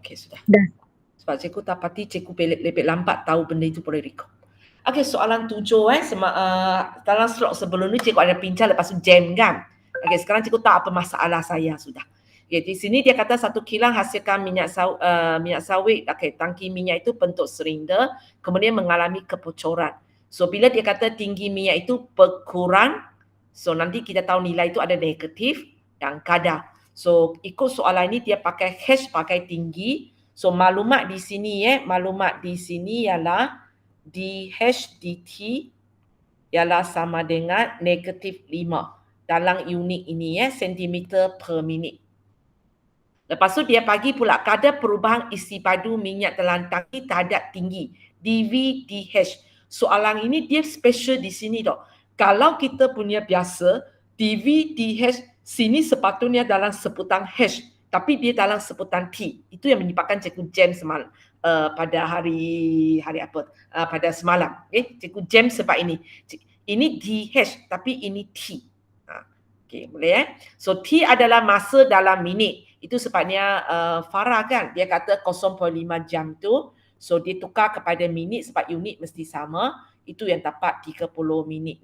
Okey, sudah. Dah. Sebab cikgu tapati cikgu lebih lambat tahu benda itu boleh record. Okey, soalan 7 dalam slot sebelum ni cikgu ada bincang lepas tu jam kan. Okey, sekarang cikgu tahu apa masalah saya sudah. Okay, di sini dia kata satu kilang hasilkan minyak sawit, okey, tangki minyak itu bentuk silinder, kemudian mengalami kebocoran. So bila dia kata tinggi minyak itu berkurang, so nanti kita tahu nilai itu ada negatif dan kadar. So ikut soalan ini dia pakai hash pakai tinggi. So maklumat di sini ialah DH dt ialah sama dengan negatif 5 dalam unit ini sentimeter per minit. Lepas tu dia bagi pula kadar perubahan isi padu minyak dalam tangki terhadap tinggi dV/dH. Soalan ini dia special di sini tau. Kalau kita punya biasa dV/dH sini sepatutnya dalam sebutan H, tapi dia dalam sebutan T. Itu yang menyebabkan cikgu jam semalam pada hari apa? Pada semalam. Cikgu jam sebab ini. Ini DH tapi ini T. Okey, boleh So T adalah masa dalam minit. Itu sebabnya Farah kan dia kata 0.5 jam tu. So dia tukar kepada minit sebab unit mesti sama. Itu yang dapat 30 minit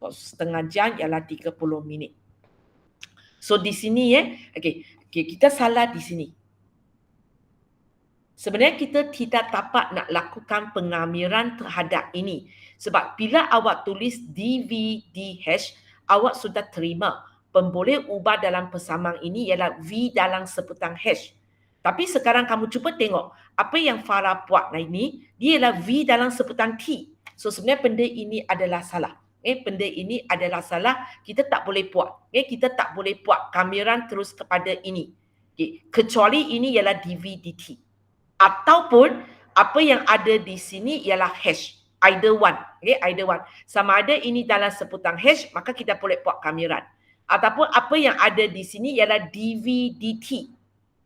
setengah jam ialah 30 minit. So di sini okey, kita salah di sini. Sebenarnya kita tidak dapat nak lakukan pengamiran terhadap ini. Sebab bila awak tulis dV/dH, awak sudah terima pemboleh ubah dalam persamaan ini ialah V dalam sebutan H. Tapi sekarang kamu cuba tengok apa yang Farah buat ini, dia ialah V dalam sebutan T. So sebenarnya benda ini adalah salah. Benda ini adalah salah, kita tak boleh buat. Kita tak boleh buat kamiran terus kepada ini. Kecuali ini ialah dV/dt. Ataupun apa yang ada di sini ialah hash. Either one. Either one. Sama ada ini dalam sebutan hash, maka kita boleh buat kamiran. Ataupun apa yang ada di sini ialah dV/dt.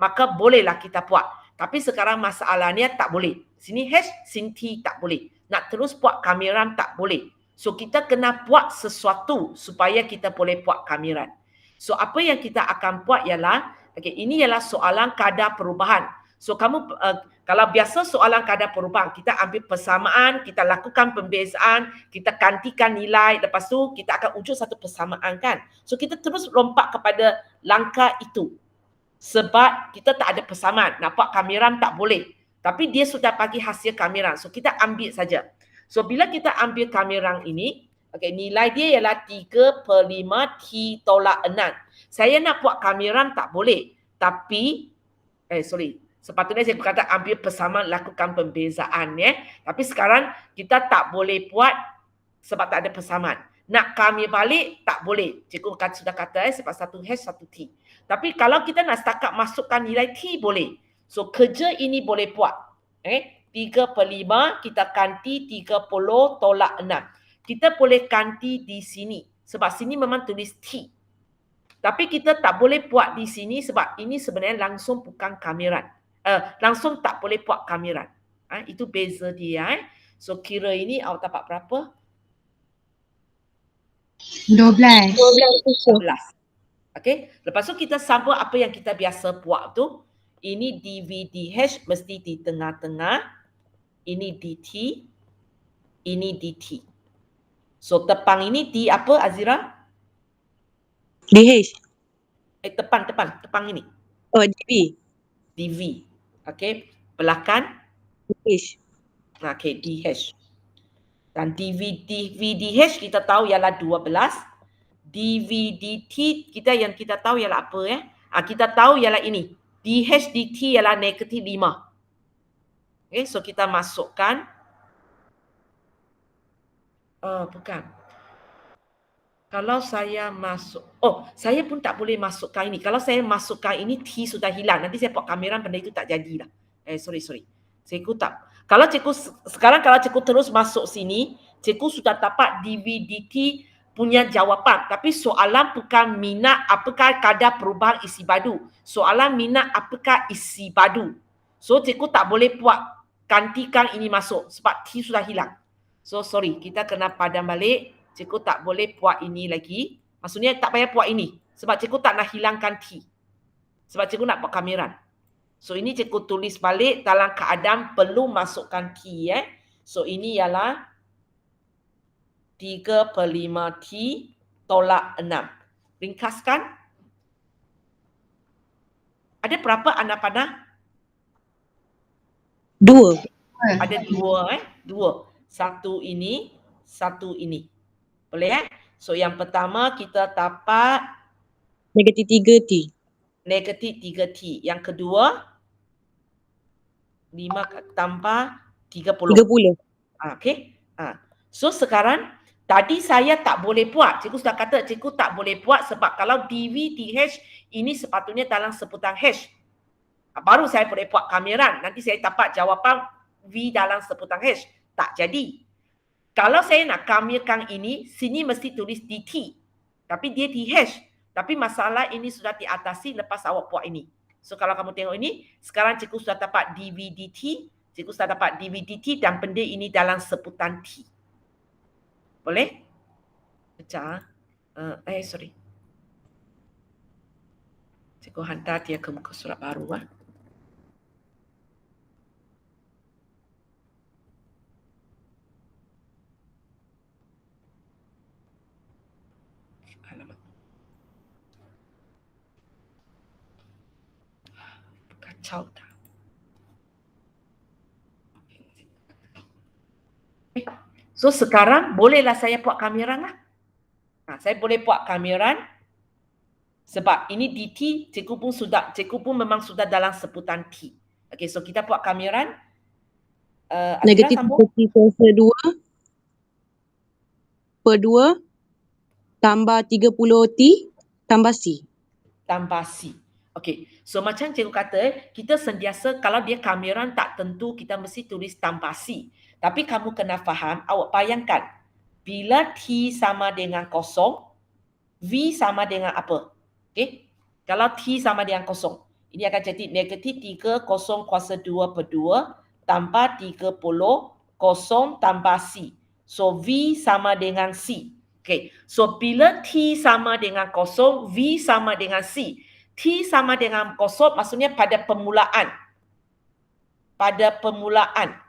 Maka bolehlah kita buat. Tapi sekarang masalahnya tak boleh. Sini hash, sini T tak boleh. Nak terus buat kamiran tak boleh. So kita kena buat sesuatu supaya kita boleh buat kamiran. So apa yang kita akan buat ialah, ini ialah soalan kadar perubahan. So kamu kalau biasa soalan kadar perubahan, kita ambil persamaan, kita lakukan pembezaan, kita gantikan nilai, lepas tu kita akan wujud satu persamaan kan. So kita terus lompat kepada langkah itu. Sebab kita tak ada persamaan, nak buat kamiran tak boleh. Tapi dia sudah bagi hasil kamiran, so kita ambil saja. So bila kita ambil kamiran ini, nilai dia ialah 3/5 T tolak 6. Saya nak buat kamiran tak boleh. Tapi, sepatutnya saya berkata ambil persamaan, lakukan pembezaan Tapi sekarang kita tak boleh buat sebab tak ada persamaan. Nak kami balik tak boleh. Cikgu sudah kata sebab satu H satu T. Tapi kalau kita nak setakat masukkan nilai T boleh. So kerja ini boleh buat. 3/5 kita ganti 30 tolak 6. Kita boleh ganti di sini. Sebab sini memang tulis T. Tapi kita tak boleh buat di sini sebab ini sebenarnya langsung bukan kamiran. Langsung tak boleh buat kamiran. Itu beza dia. So kira ini awak dapat berapa? 12. Okey. Lepas tu kita sambung apa yang kita biasa buat tu. Ini dV/dH mesti di tengah-tengah. Ini dt. Ini dt. So tepang ini di apa Azira? DH. Tepang ini. Oh, DV. dV. Okey. Belakang. DH. Okey, DH. Dan dV/dH kita tahu ialah 12. dV/dt yang kita tahu ialah apa kita tahu ialah ini. DH/dt ialah negatif 5. Okay, so kita masukkan. Bukan. Kalau saya masuk, saya pun tak boleh masukkan ini. Kalau saya masukkan ini, T sudah hilang. Nanti saya buat kamiran, benda itu tak jadilah. Sorry. Cikgu tak. Kalau cikgu terus masuk sini, cikgu sudah dapat dV/dt punya jawapan. Tapi soalan bukan minat apakah kadar perubahan isi padu. Soalan minat apakah isi padu. So cikgu tak boleh buat gantikan ini masuk sebab T sudah hilang. So sorry, kita kena padam balik. Cikgu tak boleh buat ini lagi. Maksudnya tak payah buat ini. Sebab cikgu tak nak hilangkan T. Sebab cikgu nak buat kamiran. So ini cikgu tulis balik dalam keadaan perlu masukkan T. So ini ialah 3/5 T tolak 6. Ringkaskan. Ada berapa anak panah? 2. Ada 2. 2. Satu ini, satu ini. Boleh? So yang pertama kita dapat Negatif 3T. negatif 3T. Yang kedua 5 tambah 30. 30. Okey. So sekarang tadi saya tak boleh buat. Cikgu sudah kata cikgu tak boleh buat sebab kalau DV, DH ini sepatutnya dalam sebutan H. Baru saya boleh buat kamiran. Nanti saya dapat jawapan V dalam sebutan H. Tak jadi. Kalau saya nak kamirkan ini, sini mesti tulis DT. Tapi dia DH. Tapi masalah ini sudah diatasi lepas awak buat ini. So kalau kamu tengok ini, sekarang cikgu sudah dapat DVDT, cikgu sudah dapat DVDT dan benda ini dalam sebutan T. Boleh? Sekejap. Sorry. Cikgu hantar dia ke muka surat baru. Alamak. Kacau tak? So sekarang bolehlah saya buat kamiran lah. Saya boleh buat kamiran sebab ini DT, cikgu pun memang sudah dalam sebutan T. Okey, so kita buat kamiran. Negatif 3T kuasa 2 per 2 tambah 30T tambah C. Tambah C. Okey, so macam cikgu kata, kita sentiasa kalau dia kamiran tak tentu kita mesti tulis tambah C. Tapi kamu kena faham, awak bayangkan, bila T sama dengan kosong, V sama dengan apa? Okey, kalau T sama dengan kosong, ini akan jadi negatif 3 kosong kuasa 2 per 2 tambah 30 kosong tambah C. So V sama dengan C. Okey, so bila T sama dengan kosong, V sama dengan C. T sama dengan kosong maksudnya pada permulaan. Pada permulaan.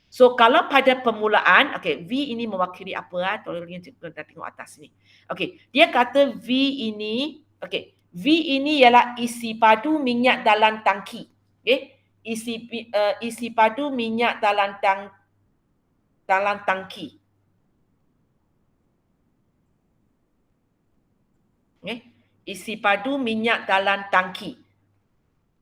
So kalau pada permulaan, okey, V ini mewakili apa? Tolong kita tengok atas ni. Okey, dia kata V ini, okey, V ini ialah isi padu minyak dalam tangki. Okey, isi padu minyak dalam tangki. Okey, isi padu minyak dalam tangki.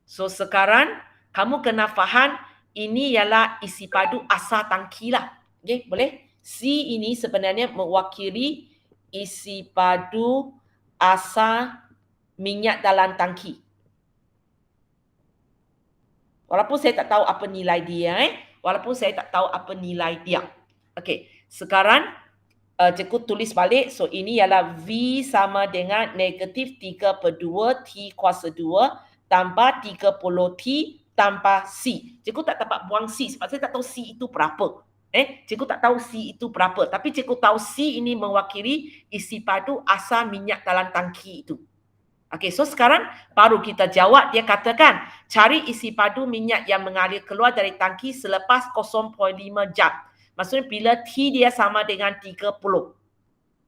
So sekarang kamu kena faham ini ialah isi padu asal tangki lah. Okey, boleh? C ini sebenarnya mewakili isi padu asal minyak dalam tangki. Walaupun saya tak tahu apa nilai dia. Walaupun saya tak tahu apa nilai dia. Okey, sekarang cikgu tulis balik. So ini ialah V sama dengan negatif 3 per 2 T kuasa 2 tambah 30 T tambah C. Cikgu tak dapat buang C sebab saya tak tahu C itu berapa. Cikgu tak tahu C itu berapa. Tapi cikgu tahu C ini mewakili isi padu asal minyak dalam tangki itu. Okey, so sekarang baru kita jawab. Dia katakan, cari isi padu minyak yang mengalir keluar dari tangki selepas 0.5 jam. Maksudnya bila T dia sama dengan 30.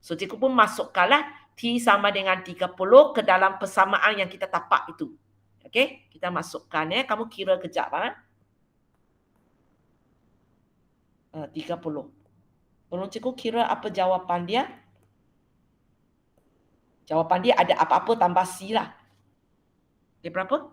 So cikgu pun masukkanlah T sama dengan 30 ke dalam persamaan yang kita tapak itu. Okey, kita masukkan ya. Kamu kira kejap 30. Tolong cikgu kira apa jawapan dia? Jawapan dia ada apa-apa tambah C lah. Dia berapa?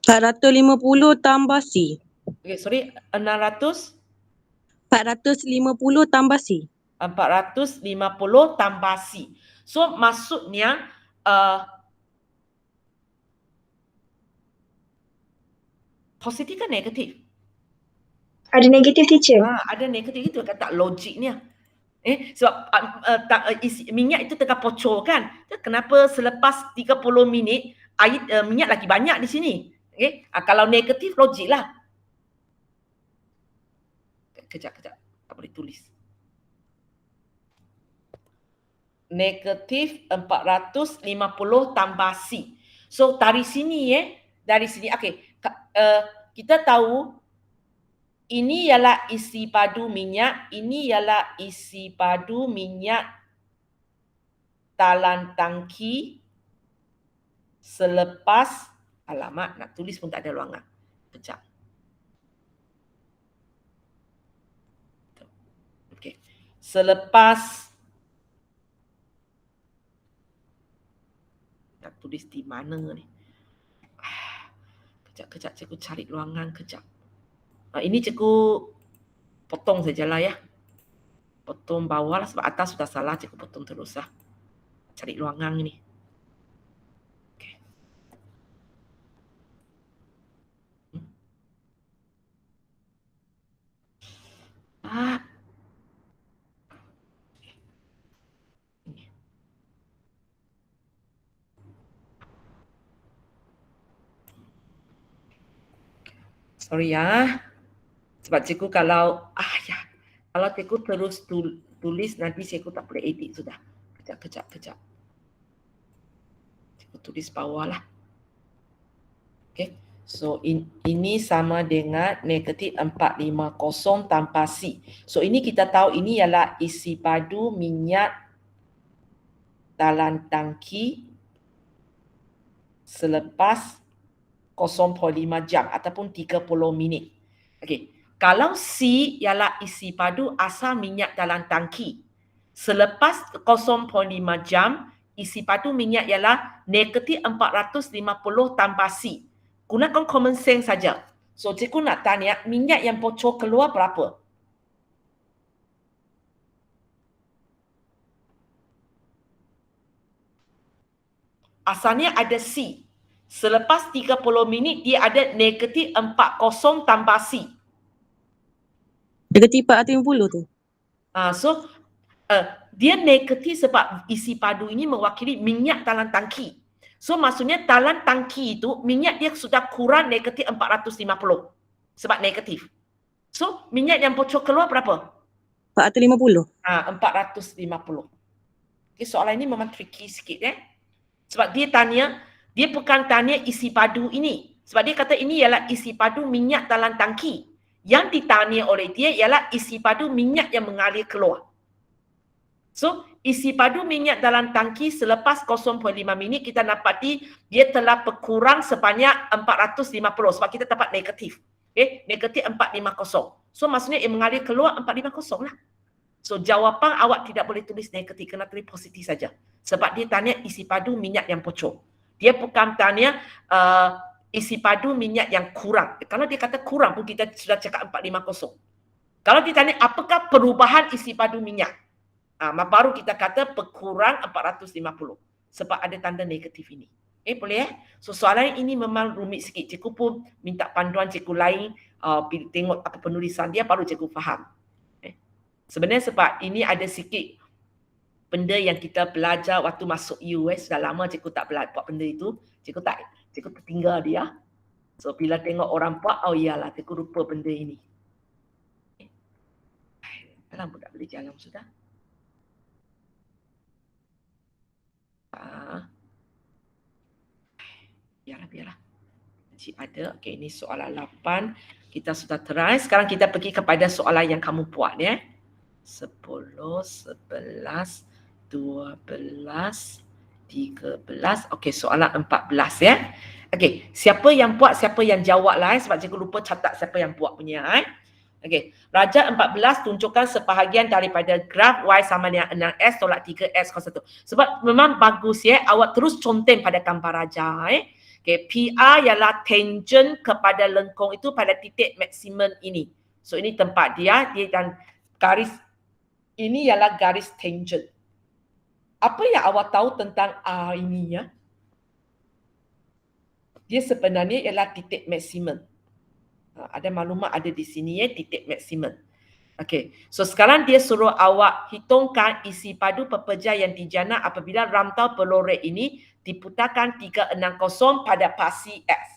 $450 tambah C. Okay, sorry, 600? 450 tambah C. 450 tambah C. So maksudnya positif kan negatif? Ada negatif, teacher. Ada negatif itu kan tak logiknya. Sebab minyak itu tengah bocor kan. Kenapa selepas 30 minit air minyak lagi banyak di sini? Kalau negatif logik lah. kejap. Tak boleh tulis. Negatif 450 tambah C. So dari sini okey. Kita tahu ini ialah isi padu minyak, ini ialah isi padu minyak dalam tangki selepas, alamak nak tulis pun tak ada ruangan. Kejap. Okey. Selepas, nak tulis di mana ni? Kejap, cikgu cari ruangan kejap. Ini cikgu potong sajalah ya. Potong bawah lah sebab atas sudah salah, cikgu potong terus lah. Cari ruangan ni. Okay. Sorry ya. Sebab cikgu kalau cikgu terus tulis nanti cikgu tak boleh edit sudah. Kejap. Cikgu tulis bawah lah. Okay. So ini sama dengan negatif 450 tanpa C. So ini kita tahu ini ialah isi padu minyak dalam tangki selepas 0.5 jam ataupun 30 minit. Okey. Kalau C ialah isi padu asal minyak dalam tangki. Selepas 0.5 jam, isi padu minyak ialah negatif 450 tambah C. Gunakan common sense saja. So, cikgu nak tanya, minyak yang bocor keluar berapa? Asalnya ada C. Selepas 30 minit, dia ada negatif 40 tambah C. Negatif 450 tu. Dia negatif sebab isi padu ini mewakili minyak dalam tangki. So maksudnya dalam tangki itu minyak dia sudah kurang negatif 450 sebab negatif. So minyak yang bocor keluar berapa? 450. 450. Okay, soalan ini memang tricky sikit sebab dia bukan tanya isi padu ini. Sebab dia kata ini ialah isi padu minyak dalam tangki. Yang ditanya oleh dia ialah isi padu minyak yang mengalir keluar. So, isi padu minyak dalam tangki selepas 0.5 minit kita dapati dia telah berkurang sebanyak 450 sebab kita dapat negatif. Okay? Negatif 450. So, maksudnya ia mengalir keluar 450 lah. So, jawapan awak tidak boleh tulis negatif, kena tulis positif saja. Sebab dia tanya isi padu minyak yang bocor. Dia bukan tanya isi padu minyak yang kurang. Kalau dia kata kurang pun kita sudah cakap 450. Kalau ditanya apakah perubahan isi padu minyak? Baru kita kata berkurang 450. Sebab ada tanda negatif ini. Boleh So soalan ini memang rumit sikit. Cikgu pun minta panduan cikgu lain. Tengok apa penulisan dia baru cikgu faham. Sebenarnya sebab ini ada sikit benda yang kita belajar waktu masuk US. Sudah lama cikgu tak buat benda itu. Cikgu tertinggal dia. So bila tengok orang buat, iyalah cikgu lupa benda ini. Dalam budak boleh jalan sudah. Biarlah. Cik ada. Okey, ini soalan 8. Kita sudah try. Sekarang kita pergi kepada soalan yang kamu buat 10, 11, 12, 13. Okey, soalan 14 Okey, siapa yang buat, siapa yang jawab lah sebab cikgu lupa catat siapa yang buat punya Okey, Raja 14 tunjukkan sebahagian daripada graf Y sama dengan 6S tolak 3S kuasa 1. Sebab memang bagus awak terus contoh pada gambar Raja Okey, PR ialah tangent kepada lengkung itu pada titik maksimum ini. So ini tempat dia dan garis ini ialah garis tangent. Apa yang awak tahu tentang R ini Dia sebenarnya ialah titik maksimum. Ada maklumat ada di sini titik maksimum. Okey. So sekarang dia suruh awak hitungkan isi padu pekerja yang dijana apabila rantau pelore ini diputarkan 360 pada pasi S.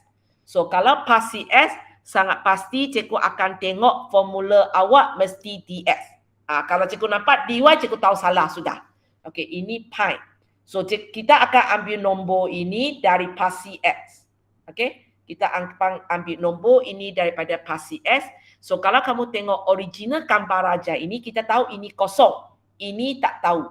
So kalau pasi S sangat pasti cikgu akan tengok formula awak mesti dx. Kalau cikgu nampak dy, cikgu tahu salah sudah. Okey, ini pi. So kita akan ambil nombor ini dari pasi x. Okey, kita ambil nombor ini daripada pasi x. So kalau kamu tengok original gambar raja ini, kita tahu ini kosong. Ini tak tahu.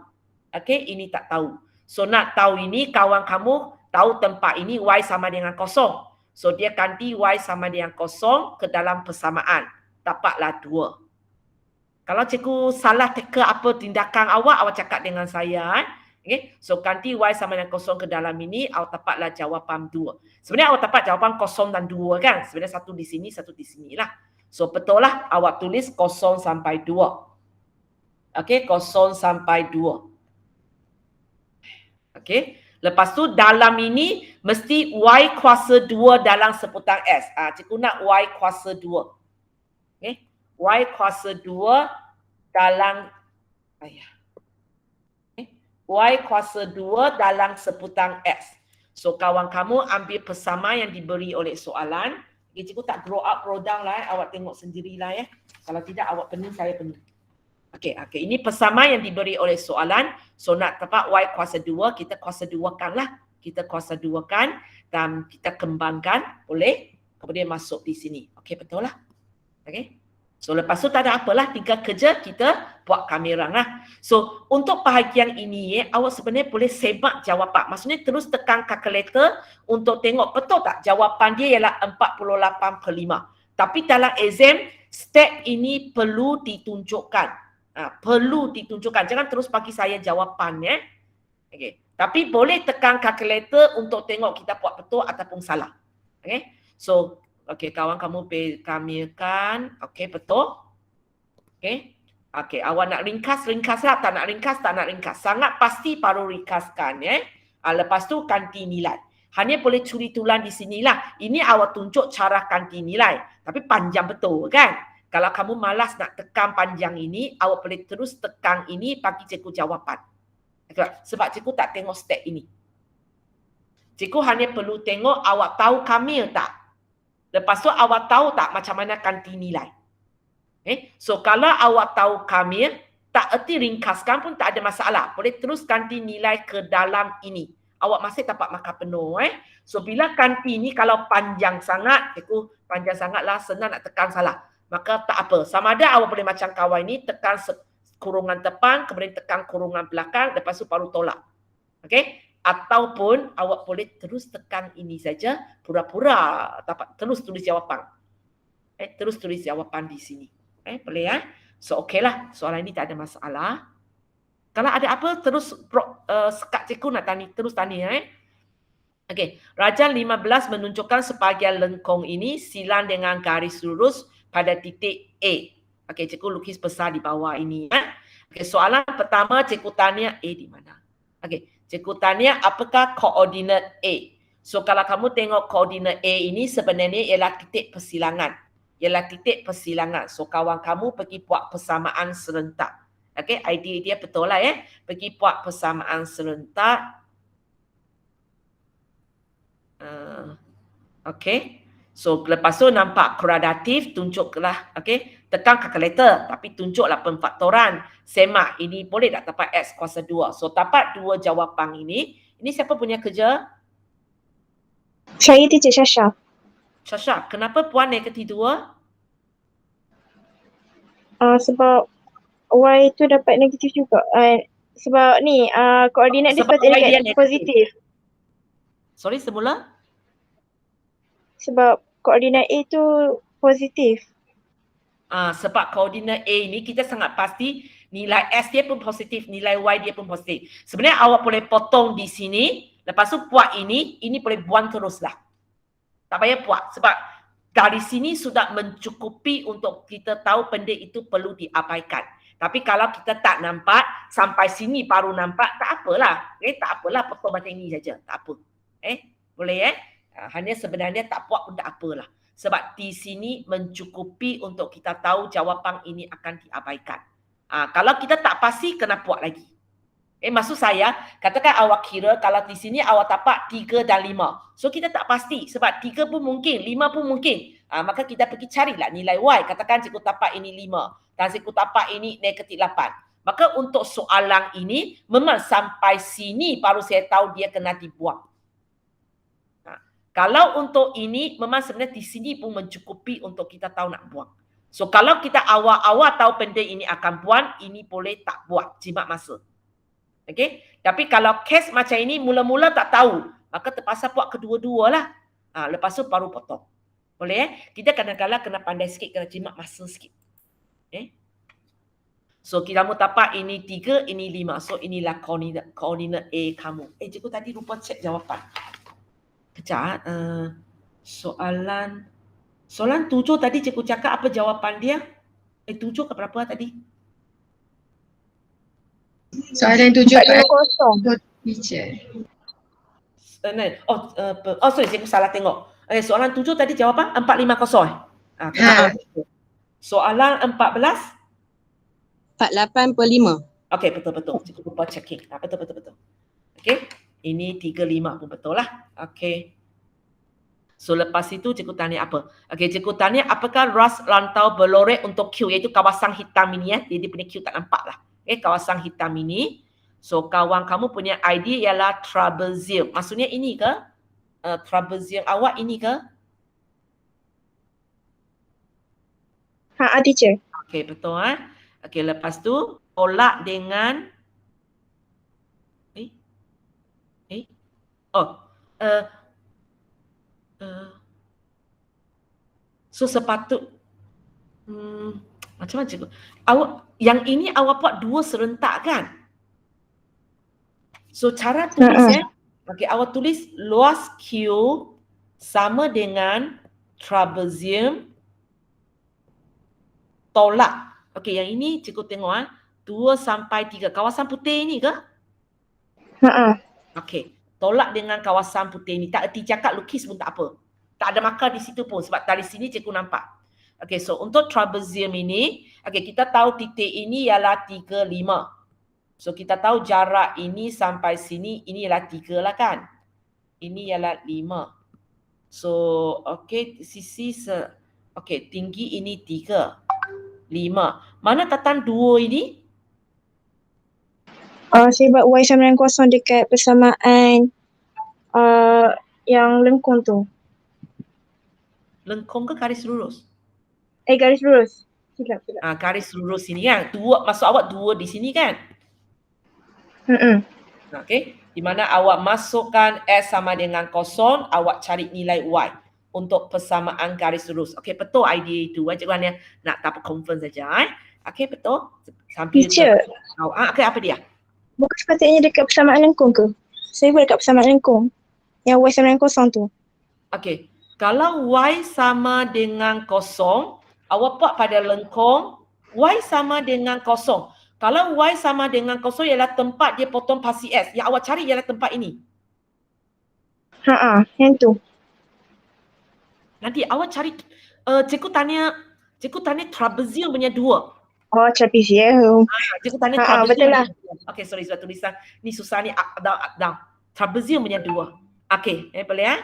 Okey, ini tak tahu. So nak tahu ini, kawan kamu tahu tempat ini y sama dengan kosong. So dia ganti y sama dengan kosong ke dalam persamaan. Dapatlah 2. Kalau cikgu salah teka apa tindakan awak cakap dengan saya. Okay? So ganti y sama dengan kosong ke dalam ini, awak dapatlah jawapan 2. Sebenarnya awak dapat jawapan kosong dan 2 kan. Sebenarnya satu di sini, satu di sini lah. So betul lah awak tulis 0 sampai 2. Okay, 0 sampai 2. Okey. Lepas tu dalam ini mesti y kuasa 2 dalam sebutan s. Cikgu nak y kuasa 2. Okey. Y kuasa 2 dalam okay. Y kuasa 2 dalam sebutan s. So kawan kamu ambil persama yang diberi oleh soalan. Okay, cikgu tak draw up, draw down lah. Awak tengok sendirilah ya. Kalau tidak awak pening, saya pening. Okey, ini persama yang diberi oleh soalan. So nak dapat y kuasa 2, kita kuasa 2kan lah. Kita kuasa 2kan dan kita kembangkan, boleh? Kemudian masuk di sini. Okey, betul lah. Okey. So lepas tu tak ada apalah, tinggal kerja kita buat kamera lah. So untuk bahagian ini awak sebenarnya boleh semak jawapan. Maksudnya terus tekan kalkulator untuk tengok betul tak jawapan dia ialah 48/5. Tapi dalam exam, step ini perlu ditunjukkan. Perlu ditunjukkan. Jangan terus bagi saya jawapan ya. Okay. Tapi boleh tekan kalkulator untuk tengok kita buat betul ataupun salah. Okay. So, kawan kamu kamerakan. Betul. Awak nak ringkas lah. Tak nak ringkas. Sangat pasti baru ringkaskan ya. Lepas tu ganti nilai. Hanya boleh curi tulang di sinilah. Ini awak tunjuk cara ganti nilai. Tapi panjang betul kan? Kalau kamu malas nak tekan panjang ini, awak boleh terus tekan ini bagi cikgu jawapan. Sebab cikgu tak tengok step ini. Cikgu hanya perlu tengok awak tahu kamera tak. Lepas tu awak tahu tak macam mana ganti nilai. So kalau awak tahu kamera, tak erti ringkaskan pun tak ada masalah. Boleh terus ganti nilai ke dalam ini. Awak masih dapat markah penuh. So bila ganti ini kalau panjang sangat, cikgu panjang sangatlah senang nak tekan salah. Maka tak apa. Sama ada awak boleh macam kawan ini, tekan kurungan depan, kemudian tekan kurungan belakang, lepas tu baru tolak. Okey? Ataupun awak boleh terus tekan ini saja, pura-pura dapat terus tulis jawapan. Terus tulis jawapan di sini. Boleh ya? So okeylah, soalan ini tak ada masalah. Kalau ada apa, terus sekat cikgu nak tanya, terus tanya. Okey, rajang 15 menunjukkan sebahagian lengkung ini silang dengan garis lurus pada titik A. Okey, cikgu lukis besar di bawah ini. Okey, soalan pertama cikgu tanya A di mana? Okey, cikgu tanya apakah koordinat A? So kalau kamu tengok koordinat A ini sebenarnya ialah titik persilangan. So kawan kamu pergi buat persamaan serentak. Okey, idea dia betul lah ya. Pergi buat persamaan serentak. Okey. So lepas tu nampak kuadratif, tunjuklah, tekan kalkulator tapi tunjuklah pemfaktoran. Semak ini boleh tak dapat x kuasa 2. So dapat 2 jawapan ini. Ini siapa punya kerja? Saya teacher Syasha. Syasha, kenapa puan negatif 2? Sebab y tu dapat negatif juga. Sebab ni koordinat dia sepatutnya positif. Sorry, semula? Sebab koordinat A tu positif. Sebab koordinat A ni kita sangat pasti nilai S dia pun positif, nilai Y dia pun positif. Sebenarnya awak boleh potong di sini, lepas tu buat ini boleh buang teruslah. Tak payah buat sebab dari sini sudah mencukupi untuk kita tahu benda itu perlu diabaikan. Tapi kalau kita tak nampak, sampai sini baru nampak, tak apalah. Tak apalah, potong macam ini saja. Tak apa. Boleh hanya sebenarnya tak buat pun tak apalah. Sebab di sini mencukupi untuk kita tahu jawapan ini akan diabaikan. Kalau kita tak pasti, kena buat lagi. Maksud saya, katakan awak kira kalau di sini awak dapat 3 dan 5. So kita tak pasti sebab 3 pun mungkin, 5 pun mungkin. Maka kita pergi carilah nilai Y. Katakan cikgu tapak ini 5 dan cikgu tapak ini negatif 8. Maka untuk soalan ini memang sampai sini baru saya tahu dia kena dibuang. Kalau untuk ini memang sebenarnya di sini pun mencukupi untuk kita tahu nak buang. So kalau kita awal-awal tahu benda ini akan buang, ini boleh tak buat, jimat masa. Okey? Tapi kalau kes macam ini mula-mula tak tahu, maka terpaksa buat kedua-dua lah. Lepas tu baru potong. Boleh Kita kadang-kadang kena pandai sikit, kena jimat masa sikit. Okay? So kamu tapak ini 3, ini 5. So inilah koordinat A kamu. Cikgu tadi lupa cek jawapan. Kejap. Soalan 7 tadi cikgu cakap apa jawapan dia? 7 ke berapa tadi? Soalan 7 450. teacher. Sorry, cikgu salah tengok. Soalan 7 tadi jawapan 450 Soalan 14? 48/5. Okey, betul-betul. Cikgu lupa checking. Betul. Okey. Ini 35 pun betul lah. Okey. So lepas itu cikgu tanya apa? Okey, cikgu tanya apakah ruas rantau berlorek untuk Q, iaitu kawasan hitam ini ya. Jadi punya Q tak nampak lah. Kawasan hitam ini. So kawan kamu punya ID ialah trapezium. Maksudnya ini ke? Trapezium awak ini ke? Teacher. Okey, betul Okey, lepas tu tolak dengan so sepatut macam mana cikgu? Awak yang ini awak buat dua serentak kan? So cara tulis okey, awak tulis luas Q sama dengan trapezium tolak. Okey, yang ini cikgu tengok 2 sampai 3. Kawasan putih ni ke? Okey, tolak dengan kawasan putih ni. Tak erti cakap lukis pun tak apa. Tak ada markah di situ pun sebab dari sini cikgu nampak. Okey, so untuk trapezium ini, okey, kita tahu titik ini ialah 3, 5. So kita tahu jarak ini sampai sini ini ialah 3 lah kan. Ini ialah 5. So okey, okey, tinggi ini 3, 5. Mana tatan 2 ini? Saya buat Y sama dengan 0 dekat persamaan yang lengkung tu. Lengkung ke garis lurus? Garis lurus. Silap. Garis lurus sini kan. 2, maksud awak 2 di sini kan? Okey, di mana awak masukkan S sama dengan 0, awak cari nilai Y untuk persamaan garis lurus. Okey, betul idea itu. Cikgu hanya nak dapat confirm saja. Okey, betul. Sambil Teacher. Okey, apa dia? Bukan sepatutnya dekat persamaan lengkung ke? Saya buat dekat persamaan lengkung. Yang Y sama dengan 0 tu. Okey, kalau Y sama dengan 0, awak buat pada lengkung, Y sama dengan 0. Kalau Y sama dengan 0 ialah tempat dia potong pasi S. Yang awak cari ialah tempat ini. Yang tu. Nanti awak cari, cikgu tanya trapezium punya 2. Trapezium. Cikgu tanya trapezium. Betul lah. Okey, sorry sebab tulisan ni susah ni up down. Trapezium punya 2. Okey, boleh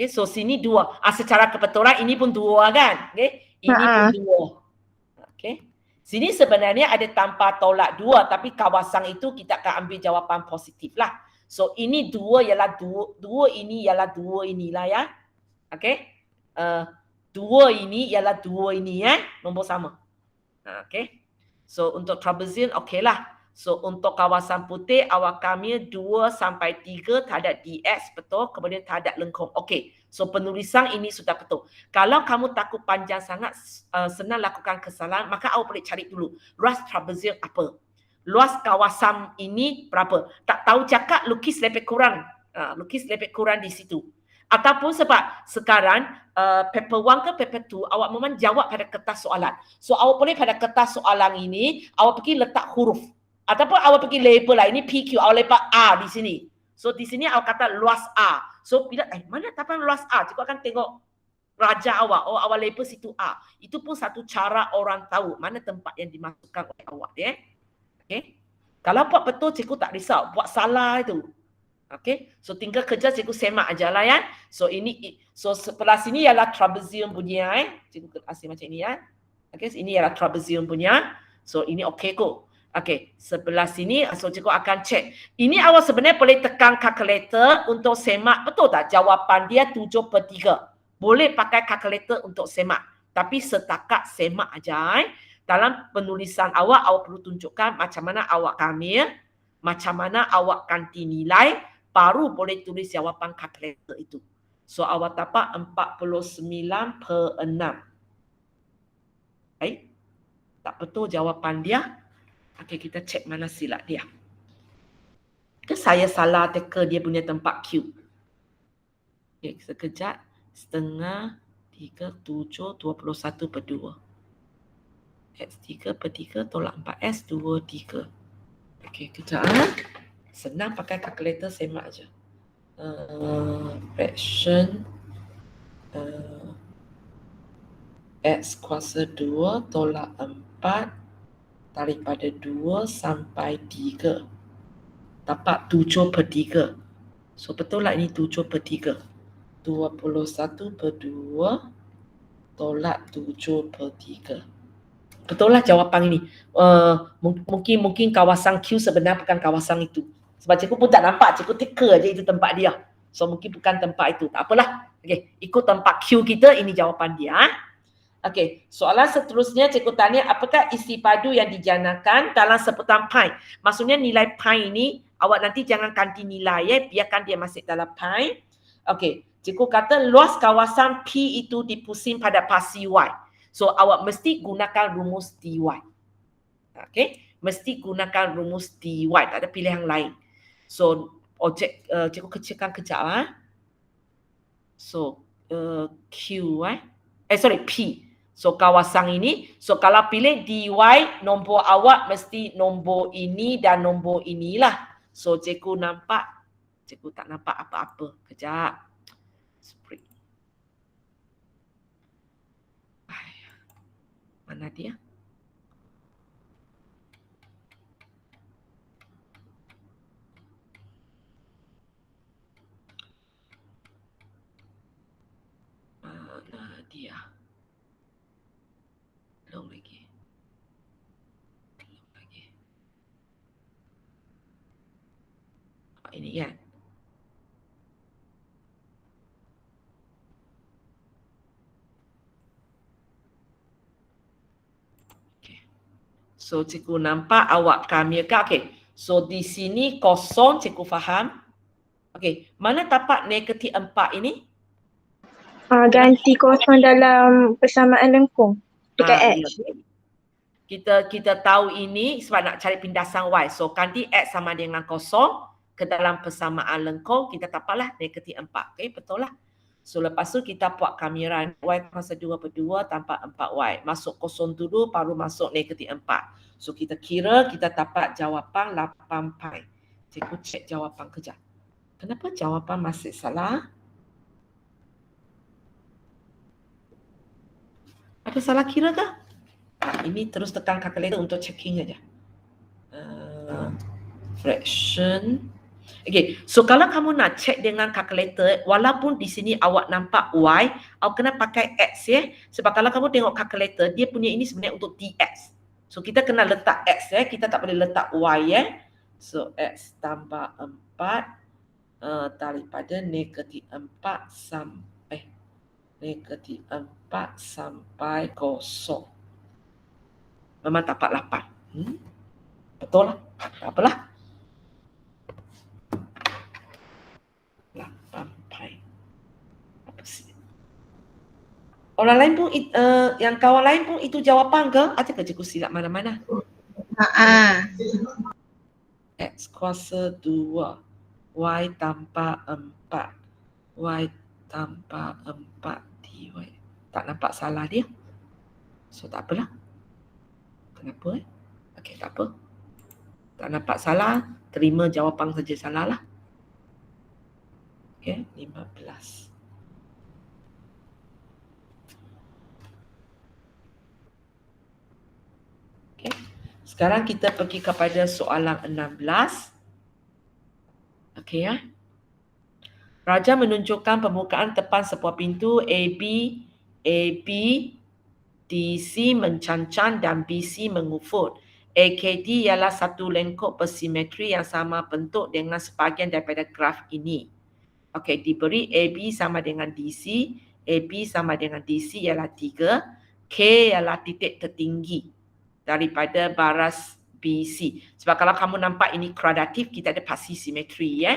so sini 2. Secara kebetulan ini pun 2 kan? Ini pun 2. Okey. Sini sebenarnya ada tanpa tolak 2 tapi kawasan itu kita akan ambil jawapan positif lah. So ini 2 ialah 2 ini ialah 2 inilah ya. Okey. 2 ini ialah 2 ini nombor sama. Okey. So untuk trapezium okeylah. So untuk kawasan putih awak kami 2 sampai 3 terhadap DS betul, kemudian terhadap lengkung. Okey. So penulisan ini sudah betul. Kalau kamu takut panjang sangat senang lakukan kesalahan, maka awak boleh cari dulu luas trapezium apa. Luas kawasan ini berapa? Tak tahu cakap lukis lebih kurang. Lukis lebih kurang di situ. Ataupun sebab sekarang paper 1 ke paper 2 awak memang jawab pada kertas soalan. So awak boleh pada kertas soalan ini awak pergi letak huruf. Ataupun awak pergi label lah, ini PQ, awak label A di sini. So di sini awak kata luas A. So bila mana tapan luas A? Cikgu akan tengok raja awak. Oh, awak label situ A. Itu pun satu cara orang tahu mana tempat yang dimasukkan oleh awak. Okay? Kalau buat betul cikgu tak risau. Buat salah itu. Okay, so tinggal kerja cikgu semak aja lah ya. So ini, so sebelah sini ialah trapezium punya cikgu kasih macam ini ya. Okay, ini ialah trapezium punya. So ini okey kok. Okay, sebelah sini, so cikgu akan cek. Ini awak sebenarnya boleh tekan kalkulator untuk semak, betul tak? Jawapan dia 7/3. Boleh pakai kalkulator untuk semak. Tapi setakat semak aja. Dalam penulisan awak perlu tunjukkan macam mana awak kamil, macam mana awak ganti nilai, baru boleh tulis jawapan kalkulator itu. So awak dapat 49/6. Baik. Tak betul jawapan dia. Okey, kita cek mana silap dia. Ke saya salah teka dia punya tempat Q. Okey, sekejap. 0.5, 3, 7, 21/2. X3/3 tolak 4S, 2, 3. Okey, kejap. Senang pakai kalkulator semak je. Fraction X kuasa 2 tolak 4 daripada 2 sampai 3. Dapat 7/3. So betul lah ini 7/3. 21/2 tolak 7/3. Betul lah jawapan ini. Mungkin kawasan Q sebenarnya bukan kawasan itu. Sebab cikgu pun tak nampak, cikgu teka je itu tempat dia. So mungkin bukan tempat itu. Tak apalah. Okey, ikut tempat Q kita, ini jawapan dia. Okey, soalan seterusnya cikgu tanya, apakah isi padu yang dijanakan dalam sebutan pi? Maksudnya nilai pi ini, awak nanti jangan ganti nilai biarkan dia masih dalam pi. Okey, cikgu kata luas kawasan P itu dipusing pada pasi Y. So awak mesti gunakan rumus dy. Okey, mesti gunakan rumus dy, tak ada pilihan lain. So objek cikgu kecilkan kejap So Q P. So kawasan ini, so kalau pilih dy, nombor awak mesti nombor ini dan nombor inilah. So cikgu tak nampak apa-apa. Kejap. Mana dia? Mana dia? Belum lagi. Ini kan? So cikgu nampak awak kamilkan. Okey. So di sini kosong, cikgu faham. Okey, mana tapak negatif 4 ini? Ganti kosong dalam persamaan lengkung dekat X. Kita tahu ini sebab nak cari pindasan Y. So ganti X sama dengan kosong ke dalam persamaan lengkung, kita tapaklah negatif 4. Okey, betul lah. So lepas tu kita buat kamiran Y kuasa 2/2 tanpa 4Y. Masuk kosong dulu baru masuk negatif 4. So kita kira kita dapat jawapan 8 pi. Cikgu cek jawapan kejap. Kenapa jawapan masih salah? Ada salah kira ke? Ini terus tekan kalkulator untuk checking saja. Fraction. Okay, so kalau kamu nak check dengan kalkulator, walaupun di sini awak nampak Y, awak kena pakai X Sebab kalau kamu tengok kalkulator, dia punya ini sebenarnya untuk dx. So kita kena letak X kita tak boleh letak Y So X tambah 4 daripada negatif 4 sampai negatif 4 sampai kosong. Memang dapat 8. Betul lah. Tak apalah. 8 pi. Apa sih? Orang lain pun, yang kawan lain pun itu jawapan ke? Ada ke cikgu silap mana-mana? X kuasa 2. Y tanpa 4. Y tanpa 4 dy. Tak nampak salah dia. So tak apalah. Kenapa Okey, tak apa. Tak nampak salah, terima jawapan saja salah lah. Okey, 15. Okey. Sekarang kita pergi kepada soalan 16. Okey ya. Raja menunjukkan pembukaan depan sebuah pintu AB, DC mencancan dan BC mengufut. AKD ialah satu lengkuk bersimetri yang sama bentuk dengan sebahagian daripada graf ini. Okey, diberi AB sama dengan DC, AB sama dengan DC ialah 3, K ialah titik tertinggi daripada baras BC. Sebab kalau kamu nampak ini kuadratif, kita ada pasti simetri ya.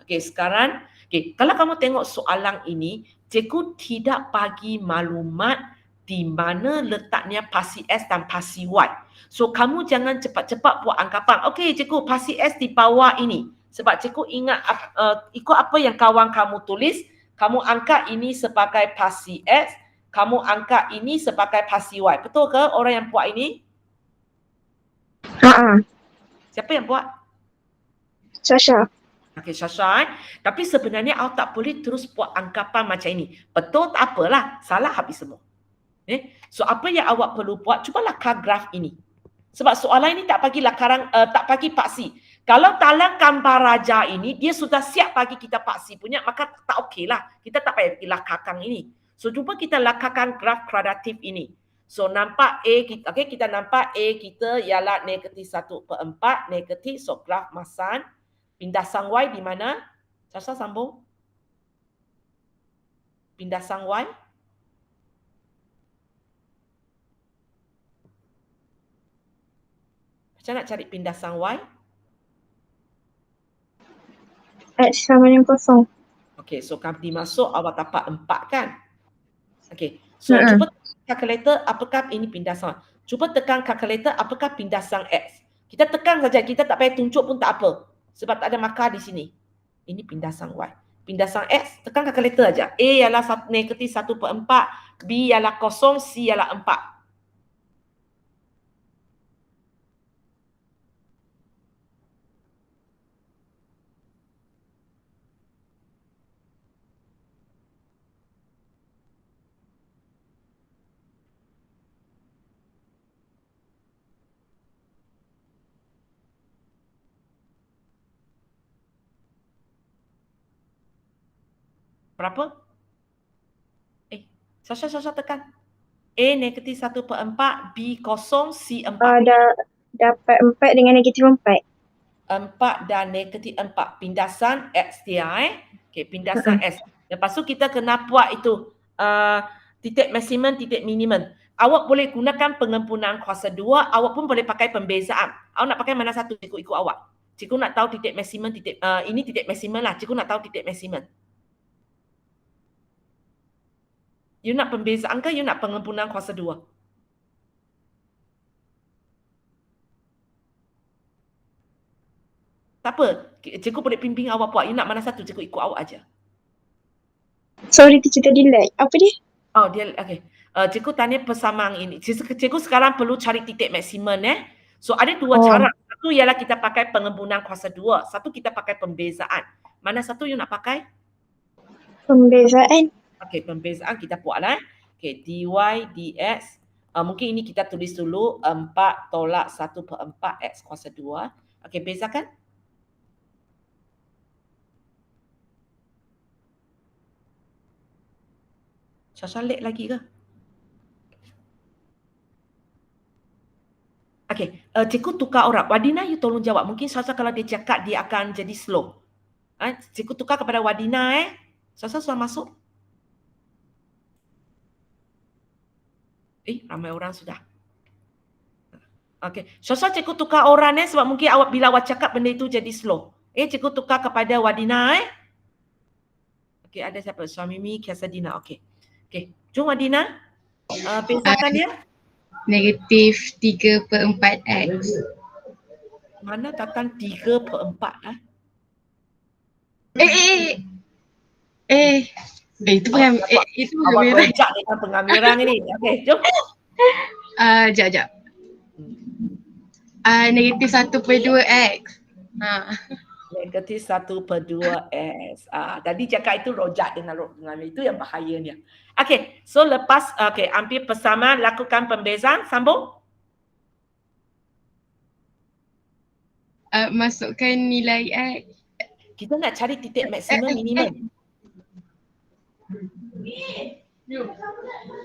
Okey, sekarang kalau kamu tengok soalan ini, cikgu tidak bagi maklumat di mana letaknya pasi S dan pasi Y. So, kamu jangan cepat-cepat buat anggapan. Okey, cikgu, pasi S di bawah ini. Sebab cikgu ingat ikut apa yang kawan kamu tulis, kamu angkat ini sebagai pasi X, kamu angkat ini sebagai pasi Y. Betul ke orang yang buat ini? Siapa yang buat? Sasha. Okey, Syasha. Tapi sebenarnya awak tak boleh terus buat anggapan macam ini. Betul tak apalah, salah habis semua. So apa yang awak perlu buat, cubalah graf ini. Sebab soalan ini tak bagi lakaran, tak bagi paksi. Kalau dalam gambar raja ini, dia sudah siap bagi kita paksi punya, maka tak okey lah. Kita tak payah lakarkan ini. So cuba kita lakarkan graf kuadratif ini. So nampak A, kita nampak A kita ialah -1/4, negatif. So graf masan. Pindasan Y di mana? Sasha sambung. Pindasan Y. Macam nak cari pindasan Y? X sama dengan 0. Okey, so kalau dimasuk awak dapat 4 kan? Okey, so cuba kalkulator apakah ini pindasan. Cuba tekan kalkulator apakah pindasan X. Kita tekan saja, kita tak payah tunjuk pun tak apa. Sebab tak ada markah di sini. Ini pindasan Y. Pindasan X, tekan kalkulator aja. A ialah -1/4, B ialah 0, C ialah 4. Berapa? Sasha tekan. A -1/4, B 0, C 4. Dapat 4 dengan -4. 4 dan -4. Pindasan X dia Okey, pindasan S. Lepas tu kita kena buat itu titik maksimum, titik minimum. Awak boleh gunakan pengempunaan kuasa 2, awak pun boleh pakai pembezaan. Awak nak pakai mana satu, cikgu ikut awak. Cikgu nak tahu titik maksimum, ini titik maksimum lah. Cikgu nak tahu titik maksimum. You nak pembezaan ke you nak pengempunaan kuasa 2? Tak apa, cikgu boleh bimbing awak buat. You nak mana satu, cikgu ikut awak aja. Sorry, teacher tadi lag. Apa dia? Oh, dia okey. Cikgu tanya persamaan ini. Cikgu sekarang perlu cari titik maksimum So ada dua cara. Satu ialah kita pakai pengempunaan kuasa 2. Satu kita pakai pembezaan. Mana satu you nak pakai? Pembezaan. Okey, pembezaan kita buatlah. Okey, dy dx. Mungkin ini kita tulis dulu 4 tolak 1/4 x kuasa 2. Okey, bezakan. Sasha lag lagi ke? Okey, cikgu tukar orang. Wadina, you tolong jawab. Mungkin Sasha kalau dia cakap, dia akan jadi slow. Cikgu tukar kepada Wadina Sasha sudah masuk? Ramai orang sudah. Okey, Sasha cikgu tukar orang sebab mungkin awak bila awak cakap benda itu jadi slow. Cikgu tukar kepada Wadina Okey, ada siapa? Syamimi, Kiasadina. Okey. Okey, jom Wadina. Bezakan dia. -3/4 X. Mana datang 3/4 Itu bukan itu bukan awak merah. rojak dengan pengamiran ini. Okey, jom. Jap. -1/2 X. -1/2x. Tadi cakap itu rojak dengan itu yang bahayanya. Okey, so lepas ambil persamaan, lakukan pembezaan, sambung. Masukkan nilai X. Kita nak cari titik maksimum minimum.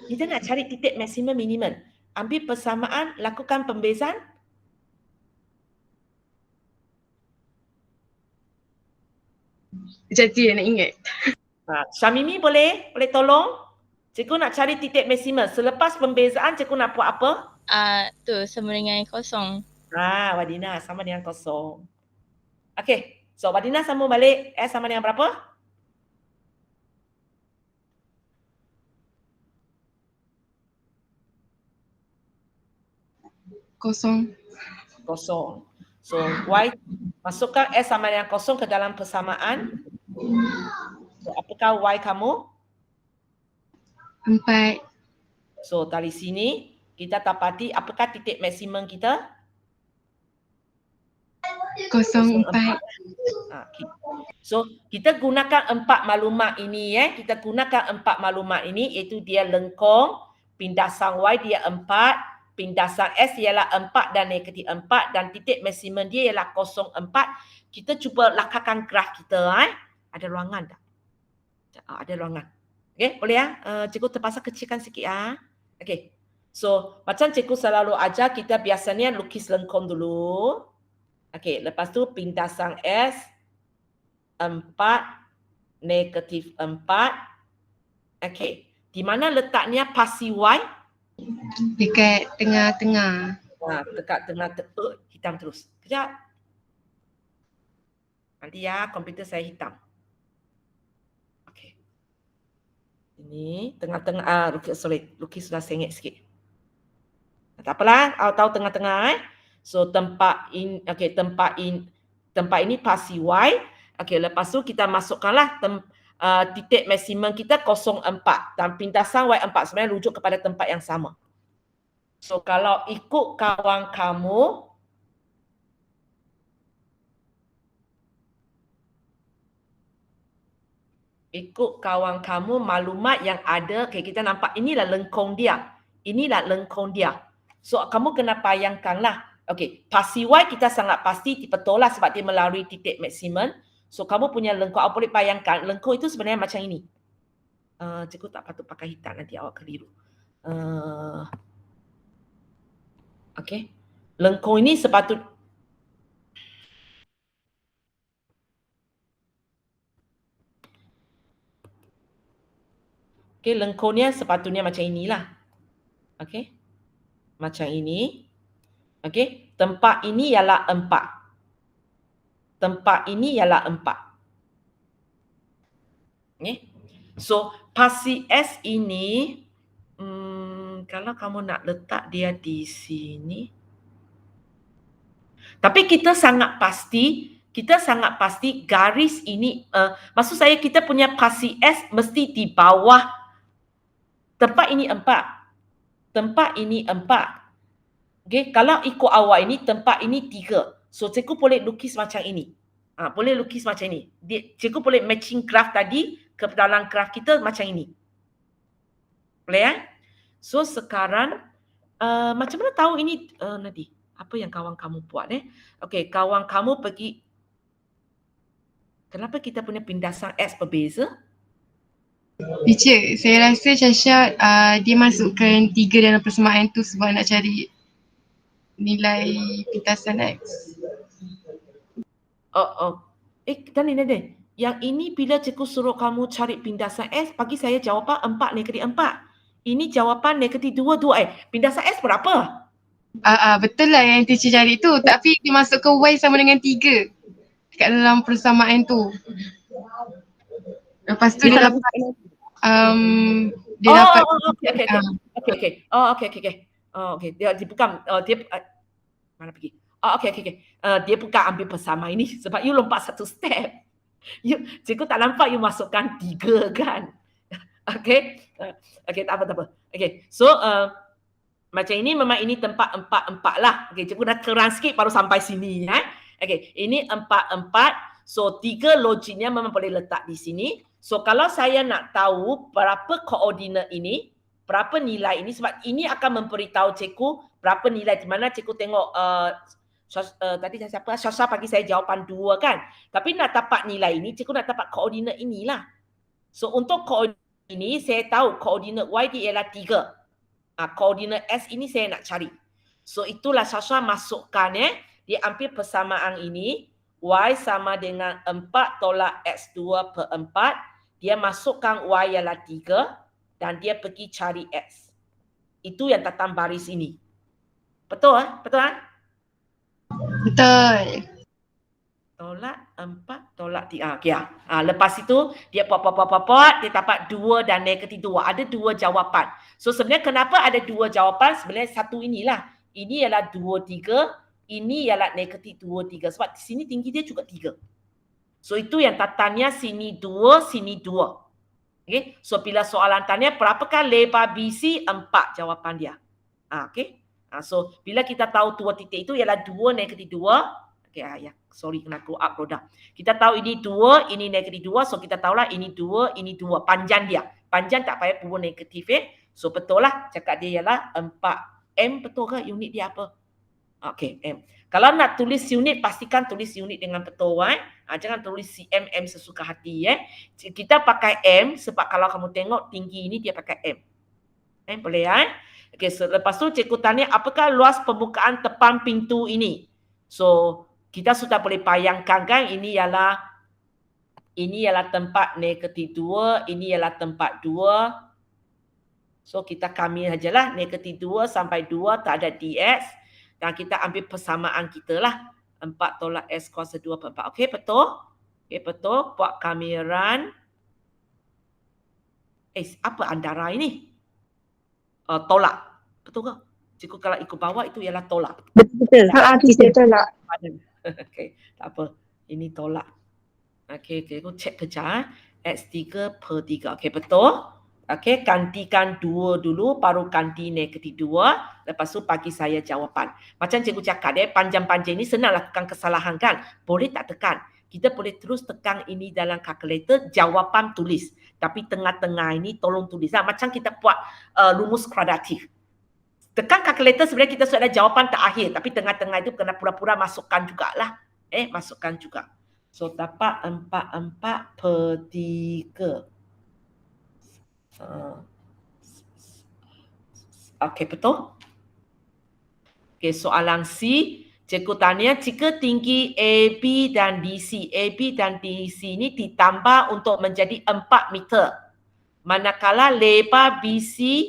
Kita nak cari titik maksimum minimum. Ambil persamaan, lakukan pembezaan. Sekejap je nak ingat. Syamimi boleh tolong? Cikgu nak cari titik maksimum. Selepas pembezaan, cikgu nak buat apa? Tu sama dengan kosong. Wadina sama dengan kosong. Okey, so Wadina sambung balik. S sama dengan berapa? Kosong. Kosong. So Y, masukkan S sama dengan kosong ke dalam persamaan. So, apakah Y kamu? 4. So dari sini kita dapati apakah titik maksimum kita? 04. Okay. So kita gunakan 4 maklumat ini kita gunakan 4 maklumat ini, iaitu dia lengkung, pindasan Y dia 4, pindasan S ialah 4 dan negatif 4 dan titik maksimum dia ialah 04. Kita cuba lakarkan graf kita Ada ruangan tak? Ada ruangan. Okey, boleh cikgu terpaksa kecilkan sikit Okey. So, macam cikgu selalu ajar, kita biasanya lukis lengkung dulu. Okey, lepas tu pindasan S 4, negatif 4. Okey, di mana letaknya pasi Y? Dekat tengah-tengah. Dekat tengah, hitam terus. Kejap. Nanti komputer saya hitam. Okey. Ini tengah-tengah, lukis sudah sengit sikit. Tak apalah, tahu tengah-tengah So tempat ini pasi Y. Okey, lepas tu kita masukkanlah titik maksimum kita 04 dan pindasan Y4 sebenarnya rujuk kepada tempat yang sama. So kalau ikut kawan kamu, maklumat yang ada, kita nampak inilah lengkung dia. So kamu kena bayangkanlah. Okey, pasi Y kita sangat pasti betul lah sebab dia melalui titik maksimum. So kamu punya lengkung, awak boleh bayangkan lengkung itu sebenarnya macam ini. Cikgu tak patut pakai hitam, nanti awak keliru. Okey, lengkung ini lengkungnya sepatutnya macam inilah. Okey, macam ini. Okey, tempat ini ialah 4. Okey. So, pasi S ini kalau kamu nak letak dia di sini. Tapi kita sangat pasti garis ini, maksud saya kita punya pasi S mesti di bawah tempat ini 4. Okey, kalau ikut awak ini, tempat ini 3. So, cikgu boleh lukis macam ini. Cikgu boleh matching graf tadi ke dalam graf kita macam ini. Boleh So, sekarang macam mana tahu ini nanti? Apa yang kawan kamu buat Okey, kawan kamu pergi. Kenapa kita punya pindasan S berbeza? Teacher, saya rasa Syasha dia masukkan 3 dalam persamaan tu sebab nak cari nilai pintasan X. Dan yang ini bila cikgu suruh kamu cari pindasan S, bagi saya jawapan 4 negatif 4. Ini jawapan negatif 2. Pindasan S berapa? Betul lah yang teacher cari tu, tapi dia masuk ke Y sama dengan 3 dekat dalam persamaan tu. Lepas tu dia dapat Okey. Dia bukan mana pergi? Dia bukan ambil bersama ini sebab you lompat satu step. Cikgu tak nampak you masukkan 3 kan? Okey, tak apa. Okey, so macam ini memang ini tempat 4 lah. Okey, cikgu dah terang sikit baru sampai sini Okey, ini 4. So 3 logiknya memang boleh letak di sini. So kalau saya nak tahu berapa koordinat ini, berapa nilai ini, sebab ini akan memberitahu cikgu berapa nilai, di mana cikgu tengok tadi siapa? Syasha bagi saya jawapan 2 kan. Tapi nak dapat nilai ini, cikgu nak dapat koordinat inilah. So untuk koordinat ini saya tahu koordinat Y dia ialah 3. Koordinat S ini saya nak cari. So itulah Sasha masukkan dia ambil persamaan ini. Y sama dengan 4 tolak X2 per 4. Dia masukkan Y ialah 3 dan dia pergi cari X. Itu yang datang baris ini. Betul? Betul? Betul. Tolak 4, tolak 3. Okay, lepas itu, dia pot, dia dapat 2 dan negatif 2. Ada 2 jawapan. So, sebenarnya kenapa ada 2 jawapan? Sebenarnya satu inilah. Ini ialah 2, 3. Ini ialah negatif 2, 3. Sebab di sini tinggi dia juga 3. So, itu yang tanya sini 2, sini 2. Okay? So, bila soalan tanya, berapakah lebar BC? 4 jawapan dia. Okay? So, bila kita tahu 2 titik itu ialah 2, negatif 2. Okay, sorry kena go up produk. Kita tahu ini 2, ini negatif 2. So, kita tahulah ini 2, ini 2. Panjang dia. Panjang tak payah pun negatif. So, betul lah. Cakap dia ialah 4. M betul ke unit dia apa? Okay, M. Kalau nak tulis unit, pastikan tulis unit dengan betul. Jangan tulis cm, M sesuka hati. Kita pakai M sebab kalau kamu tengok tinggi ini dia pakai M. Boleh Okay, so, lepas tu cikgu tanya apakah luas permukaan depan pintu ini? So, kita sudah boleh bayangkan kan ini ialah tempat negatif 2, ini ialah tempat 2. So kita kami sajalah negatif 2 sampai 2 tak ada dx dan kita ambil persamaan kita lah 4 tolak s kuasa 2 per 4. Okey betul? Okey betul. Buat kami run. Apa antara ini? Tolak. Betul ke? Cikgu kalau ikut bawah itu ialah tolak. Betul. Kita tolak. Okey, tak apa. Ini tolak. Okey, aku cek kejap. X3 per 3. Okey, betul. Okey, gantikan 2 dulu, baru ganti negatif 2. Lepas tu bagi saya jawapan. Macam cikgu cakap panjang-panjang ini senang lakukan kesalahan kan? Boleh tak tekan? Kita boleh terus tekan ini dalam kalkulator, jawapan tulis. Tapi tengah-tengah ini tolong tulis. Macam kita buat rumus kuadratik. Tekan kalkulator sebenarnya kita sudah ada jawapan terakhir. Tapi tengah-tengah itu kena pura-pura masukkan jugalah. Masukkan juga. So, dapat 4 per 3. Okey, betul? Okey, soalan C. Cikgu tanya, jika tinggi AB dan DC. AB dan DC ini ditambah untuk menjadi 4 meter. Manakala lebar BC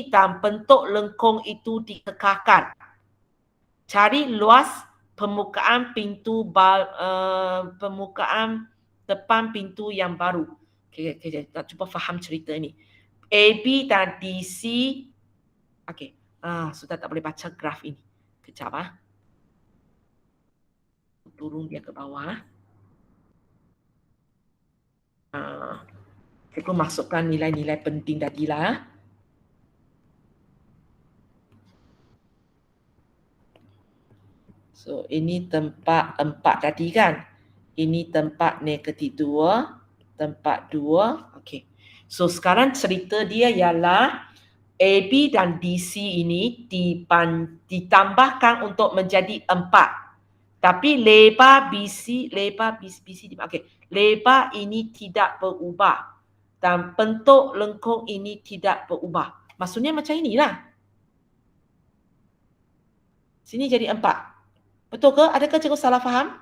dan bentuk lengkung itu dikekalkan. Cari luas permukaan pintu permukaan depan pintu yang baru. Okay, kita cuba faham cerita ini. AB dan DC. Okey. Sudah tak boleh baca graf ini. Kejap turun dia ke bawah. Aku masukkan nilai-nilai penting tadilah. So, ini tempat 4 tadi kan. Ini tempat negatif 2, tempat 2. Okey. So, sekarang cerita dia ialah AB dan DC ini ditambahkan untuk menjadi 4. Tapi lebar BC okey. Lebar ini tidak berubah. Dan bentuk lengkung ini tidak berubah. Maksudnya macam inilah. Sini jadi 4. Betul ke? Adakah cikgu salah faham?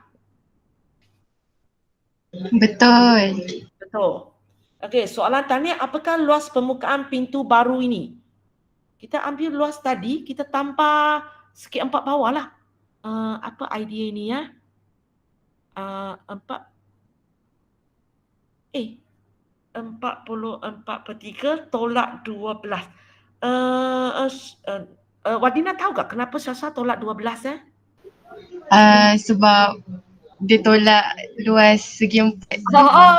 Betul. Betul. Okey, soalan tanya apakah luas permukaan pintu baru ini? Kita ambil luas tadi, kita tambah sikit 4 bawah lah. Apa idea ini 44 per 3 tolak 12. Wadina tahu tak kenapa Sasha tolak 12 Sebab dia tolak luas segi 4.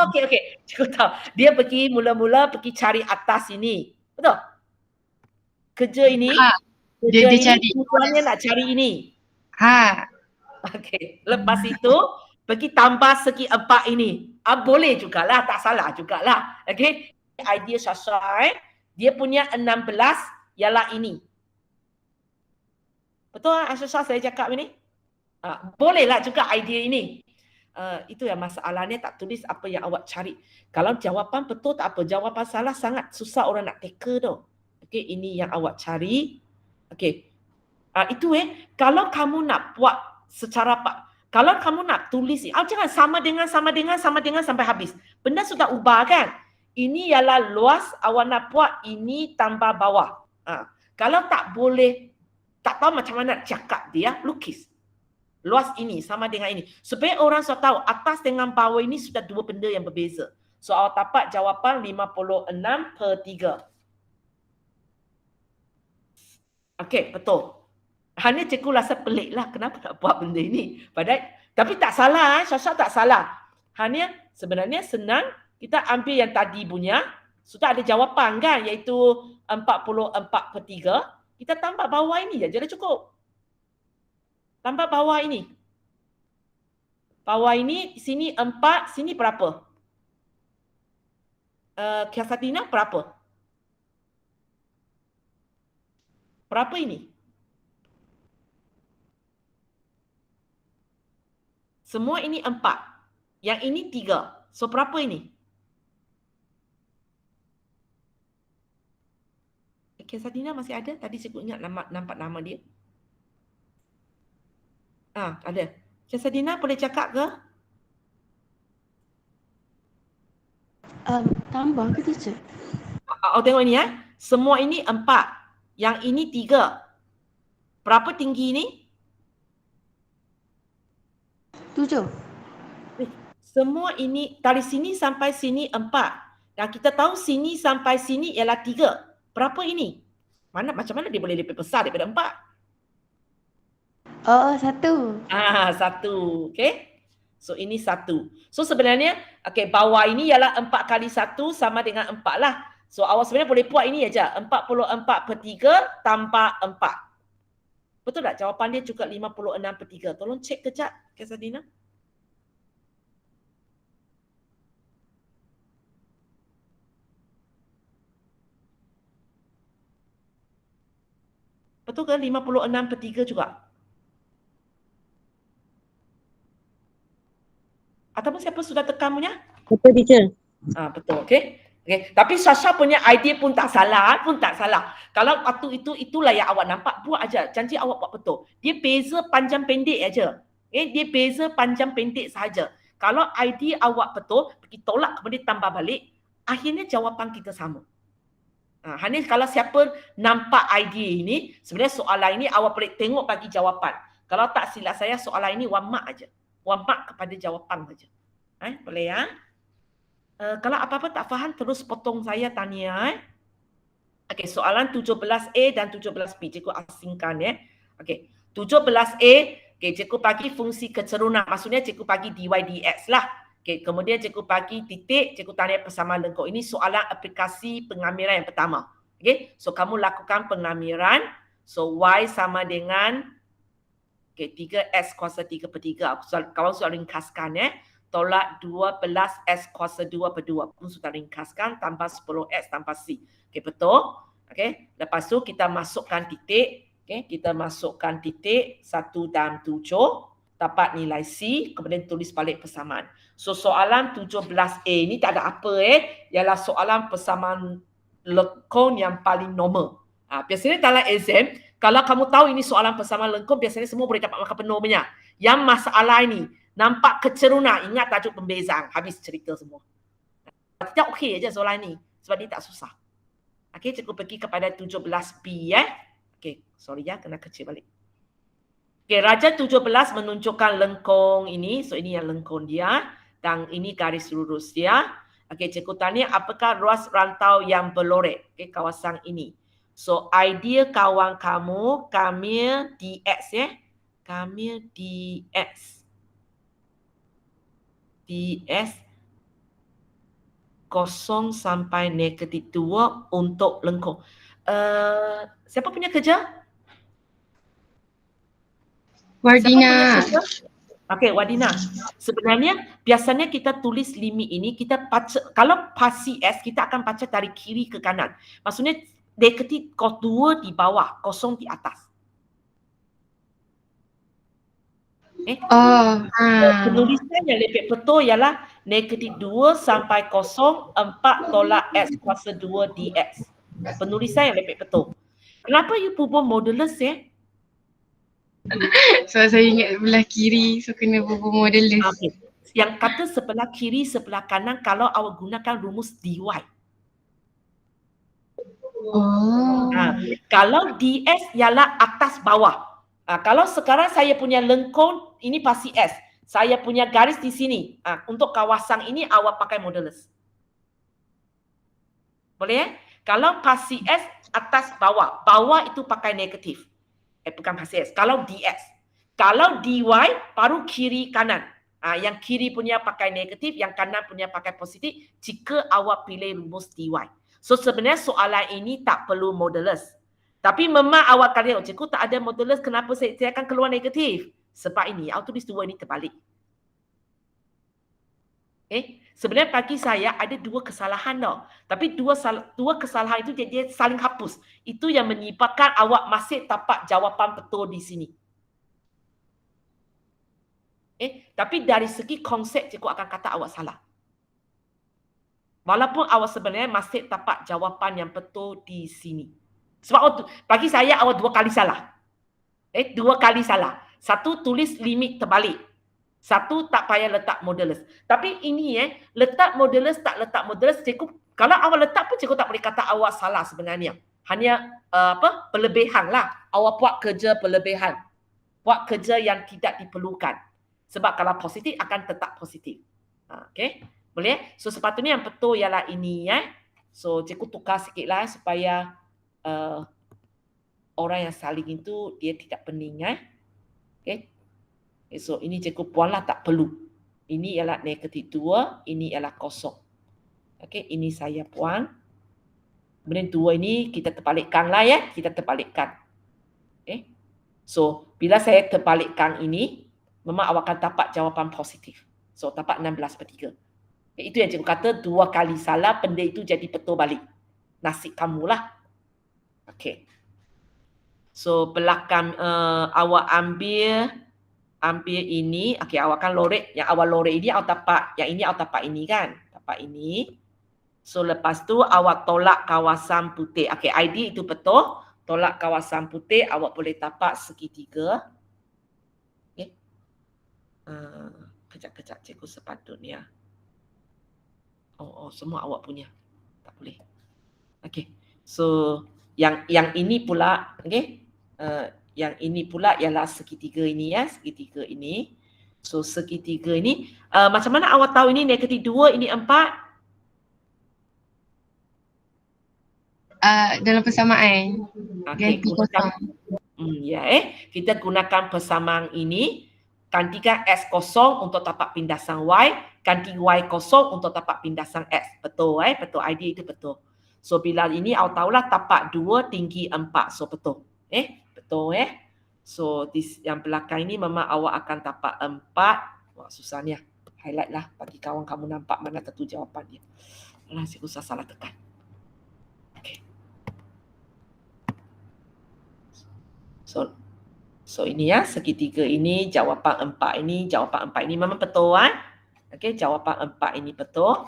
Okey. Cikgu tahu. Dia mula-mula pergi cari atas ini. Betul? Kerja ini. Dia cari. Tujuannya nak cari ini. Okey. Lepas itu pergi tambah segi 4 ini. Boleh jugalah, tak salah jugalah. Okey. Idea Sasha dia punya 16 ialah ini. Betul Sasha saya cakap ini? Bolehlah juga idea ini. Itu yang masalahnya, tak tulis apa yang awak cari. Kalau jawapan betul tak apa, jawapan salah sangat susah orang nak teka tu. Okey, ini yang awak cari. Okey. Itu kalau kamu nak buat secara kalau kamu nak tulis, jangan sama dengan sampai habis. Benda sudah ubah kan? Ini ialah luas, awak nak buat ini tambah bawah. Kalau tak boleh, tak tahu macam mana nak cakap dia, lukis. Luas ini sama dengan ini. Supaya orang sudah tahu atas dengan bawah ini sudah dua benda yang berbeza. So awak dapat jawapan 56/3. Okey, betul. Hanya cikgu rasa pelik lah kenapa nak buat benda ini. Tapi tak salah, Syasha tak salah. Hanya sebenarnya senang, kita ambil yang tadi punya, sudah ada jawapan kan, iaitu 44/3. Kita tambah bawah ini je dah cukup. Tambah bawah ini. Bawah ini, sini 4, sini berapa? Kiasatina berapa? Berapa ini? Semua ini 4. Yang ini 3. So berapa ini? Kiasatina masih ada? Tadi saya ingat nampak nama dia. Ada. Kiasatina boleh cakap ke? Tambah ke teacher? Tengok ini Semua ini 4. Yang ini 3. Berapa tinggi ini? 7. Semua ini dari sini sampai sini 4. Dan kita tahu sini sampai sini ialah 3. Berapa ini? Macam mana dia boleh lebih besar daripada 4? 1. 1. Okey. So ini 1. So sebenarnya bawah ini ialah 4 kali 1 sama dengan 4 lah. So awak sebenarnya boleh buat ini aja. 44/3 tambah 4. Betul tak? Jawapan dia juga 56/3. Tolong cek kejap, Kiasatina. Betul ke 56/3 juga? Ataupun siapa sudah tekan punya? Betul, teacher. Betul, okey. Tapi Syasha punya idea pun tak salah, Kalau waktu itulah yang awak nampak, buat aja. Janji awak buat betul. Dia beza panjang pendek aja. Dia beza panjang pendek sahaja. Kalau idea awak betul, pergi tolak kemudian tambah balik, akhirnya jawapan kita sama. Hanya kalau siapa nampak idea ini, sebenarnya soalan ini awak boleh tengok bagi jawapan. Kalau tak silap saya, soalan ini one mark aja. One mark kepada jawapan saja. Boleh ya? Kalau apa-apa tak faham, terus potong saya tanya. Okey, soalan 17A dan 17B. Cikgu asingkan ya. Okey, 17A, cikgu bagi fungsi kecerunan. Maksudnya cikgu bagi dy dx lah. Okey, kemudian cikgu bagi titik, cikgu tanya persamaan lengkung. Ini soalan aplikasi pengamiran yang pertama. Okey, so kamu lakukan pengamiran. So y sama dengan 3s kuasa 3/3. Kawan sudah ringkaskan tolak 12s kuasa 2/2 pun sudah ringkaskan, tambah 10s tambah c. Okey, betul? Okey, lepas tu kita masukkan titik. Okey, kita masukkan titik 1 dan 7, dapat nilai c, kemudian tulis balik persamaan. So soalan 17A ni tak ada apa ialah soalan persamaan lengkung yang paling normal. Biasanya dalam exam, kalau kamu tahu ini soalan persamaan lengkung, biasanya semua boleh dapat markah penuh punya. Yang masalah ini nampak kecerunan, ingat tajuk pembezaan, habis cerita semua. Kita okey aja soalan ni sebab dia tak susah. Okey, cikgu pergi kepada 17B Okey, sorry kena kecil balik. Okey, Raja 17 menunjukkan lengkung ini. So ini yang lengkung dia dan ini garis lurus dia. Okey, cikgu tanya apakah ruas rantau yang berlorek? Okey, kawasan ini. So idea kawan kamu, Kamil dx Kamil dx. dx 0 sampai -2 untuk lengkung. Siapa punya kerja? Wardina. Okey, Wadina. Sebenarnya biasanya kita tulis limit ini, kita baca, kalau pasi S, kita akan baca dari kiri ke kanan. Maksudnya negatif 2 di bawah, 0 di atas. Penulisan yang lebih betul ialah negatif 2 sampai 0, 4 tolak X kuasa 2 dx. Penulisan yang lebih betul. Kenapa you bubuh modulus So saya ingat belah kiri, so kena bubuh modulus. Okay. Yang kata sebelah kiri, sebelah kanan kalau awak gunakan rumus dy. Kalau ds ialah atas bawah. Kalau sekarang saya punya lengkung, ini pasti S. Saya punya garis di sini. Untuk kawasan ini awak pakai modulus. Boleh? Kalau pasti S atas bawah. Bawah itu pakai negatif. Bukan pasti S. Kalau ds. Kalau dy baru kiri kanan. Yang kiri punya pakai negatif, yang kanan punya pakai positif jika awak pilih rumus dy. So sebenarnya soalan ini tak perlu modulus. Tapi memang awak kata, cikgu tak ada modulus, kenapa saya akan keluar negatif? Sebab ini, awak tulis 2 ini terbalik. Sebenarnya bagi saya ada 2 kesalahan tau. Tapi dua kesalahan itu dia saling hapus. Itu yang menyebabkan awak masih dapat jawapan betul di sini. Tapi dari segi konsep cikgu akan kata awak salah. Walaupun awak sebenarnya masih dapat jawapan yang betul di sini. Sebab bagi saya awak 2 kali salah. 2 kali salah. Satu tulis limit terbalik. Satu tak payah letak modulus. Tapi ini letak modulus tak letak modulus cikgu, kalau awak letak pun cikgu tak boleh kata awak salah sebenarnya. Hanya berlebihan lah. Awak buat kerja berlebihan. Buat kerja yang tidak diperlukan. Sebab kalau positif akan tetap positif. Okey. Boleh? So sepatutnya yang betul ialah ini So cikgu tukar sikitlah supaya orang yang saling itu dia tidak pening okey. So ini cikgu puanlah tak perlu. Ini ialah negatif 2, ini ialah 0. Okey, ini saya puan. Kemudian 2 ini kita terbalikkanlah kita terbalikkan. Okey. So bila saya terbalikkan ini, memang awak akan dapat jawapan positif. So dapat 16/3. Itu yang cikgu kata 2 kali salah, benda itu jadi betul balik. Nasib kamulah. Okey. So belakang awak ambil ini. Okey, awak kan lorek. Yang awak lorek ini awak dapat. Yang ini awak dapat ini kan. Dapat ini. So lepas tu awak tolak kawasan putih. Okey, ID itu betul. Tolak kawasan putih awak boleh dapat segitiga. Okey. Kejap-kejap cikgu sepatutnya. Semua awak punya. Tak boleh. Okey. So yang ini pula, okey. Yang ini pula ialah segitiga ini segitiga ini. So segitiga ini macam mana awak tahu ini negatif 2, ini 4? Dalam persamaan. Okey, Ganti kosong. Kita gunakan persamaan ini. Gantikan X0 untuk dapat pindasan Y. Ganti Y0 untuk dapat pindasan X. Betul betul. ID itu betul. So bila ini awak tahulah tapak 2 tinggi 4. So betul. Betul So yang belakang ini memang awak akan dapat 4. Wah susahnya. Highlight lah bagi kawan kamu nampak mana satu jawapan dia. Alah, saya usah salah tekan. Okay. So ini segitiga ini, jawapan 4 ini, jawapan 4 ini memang betul Okey, jawapan 4 ini betul.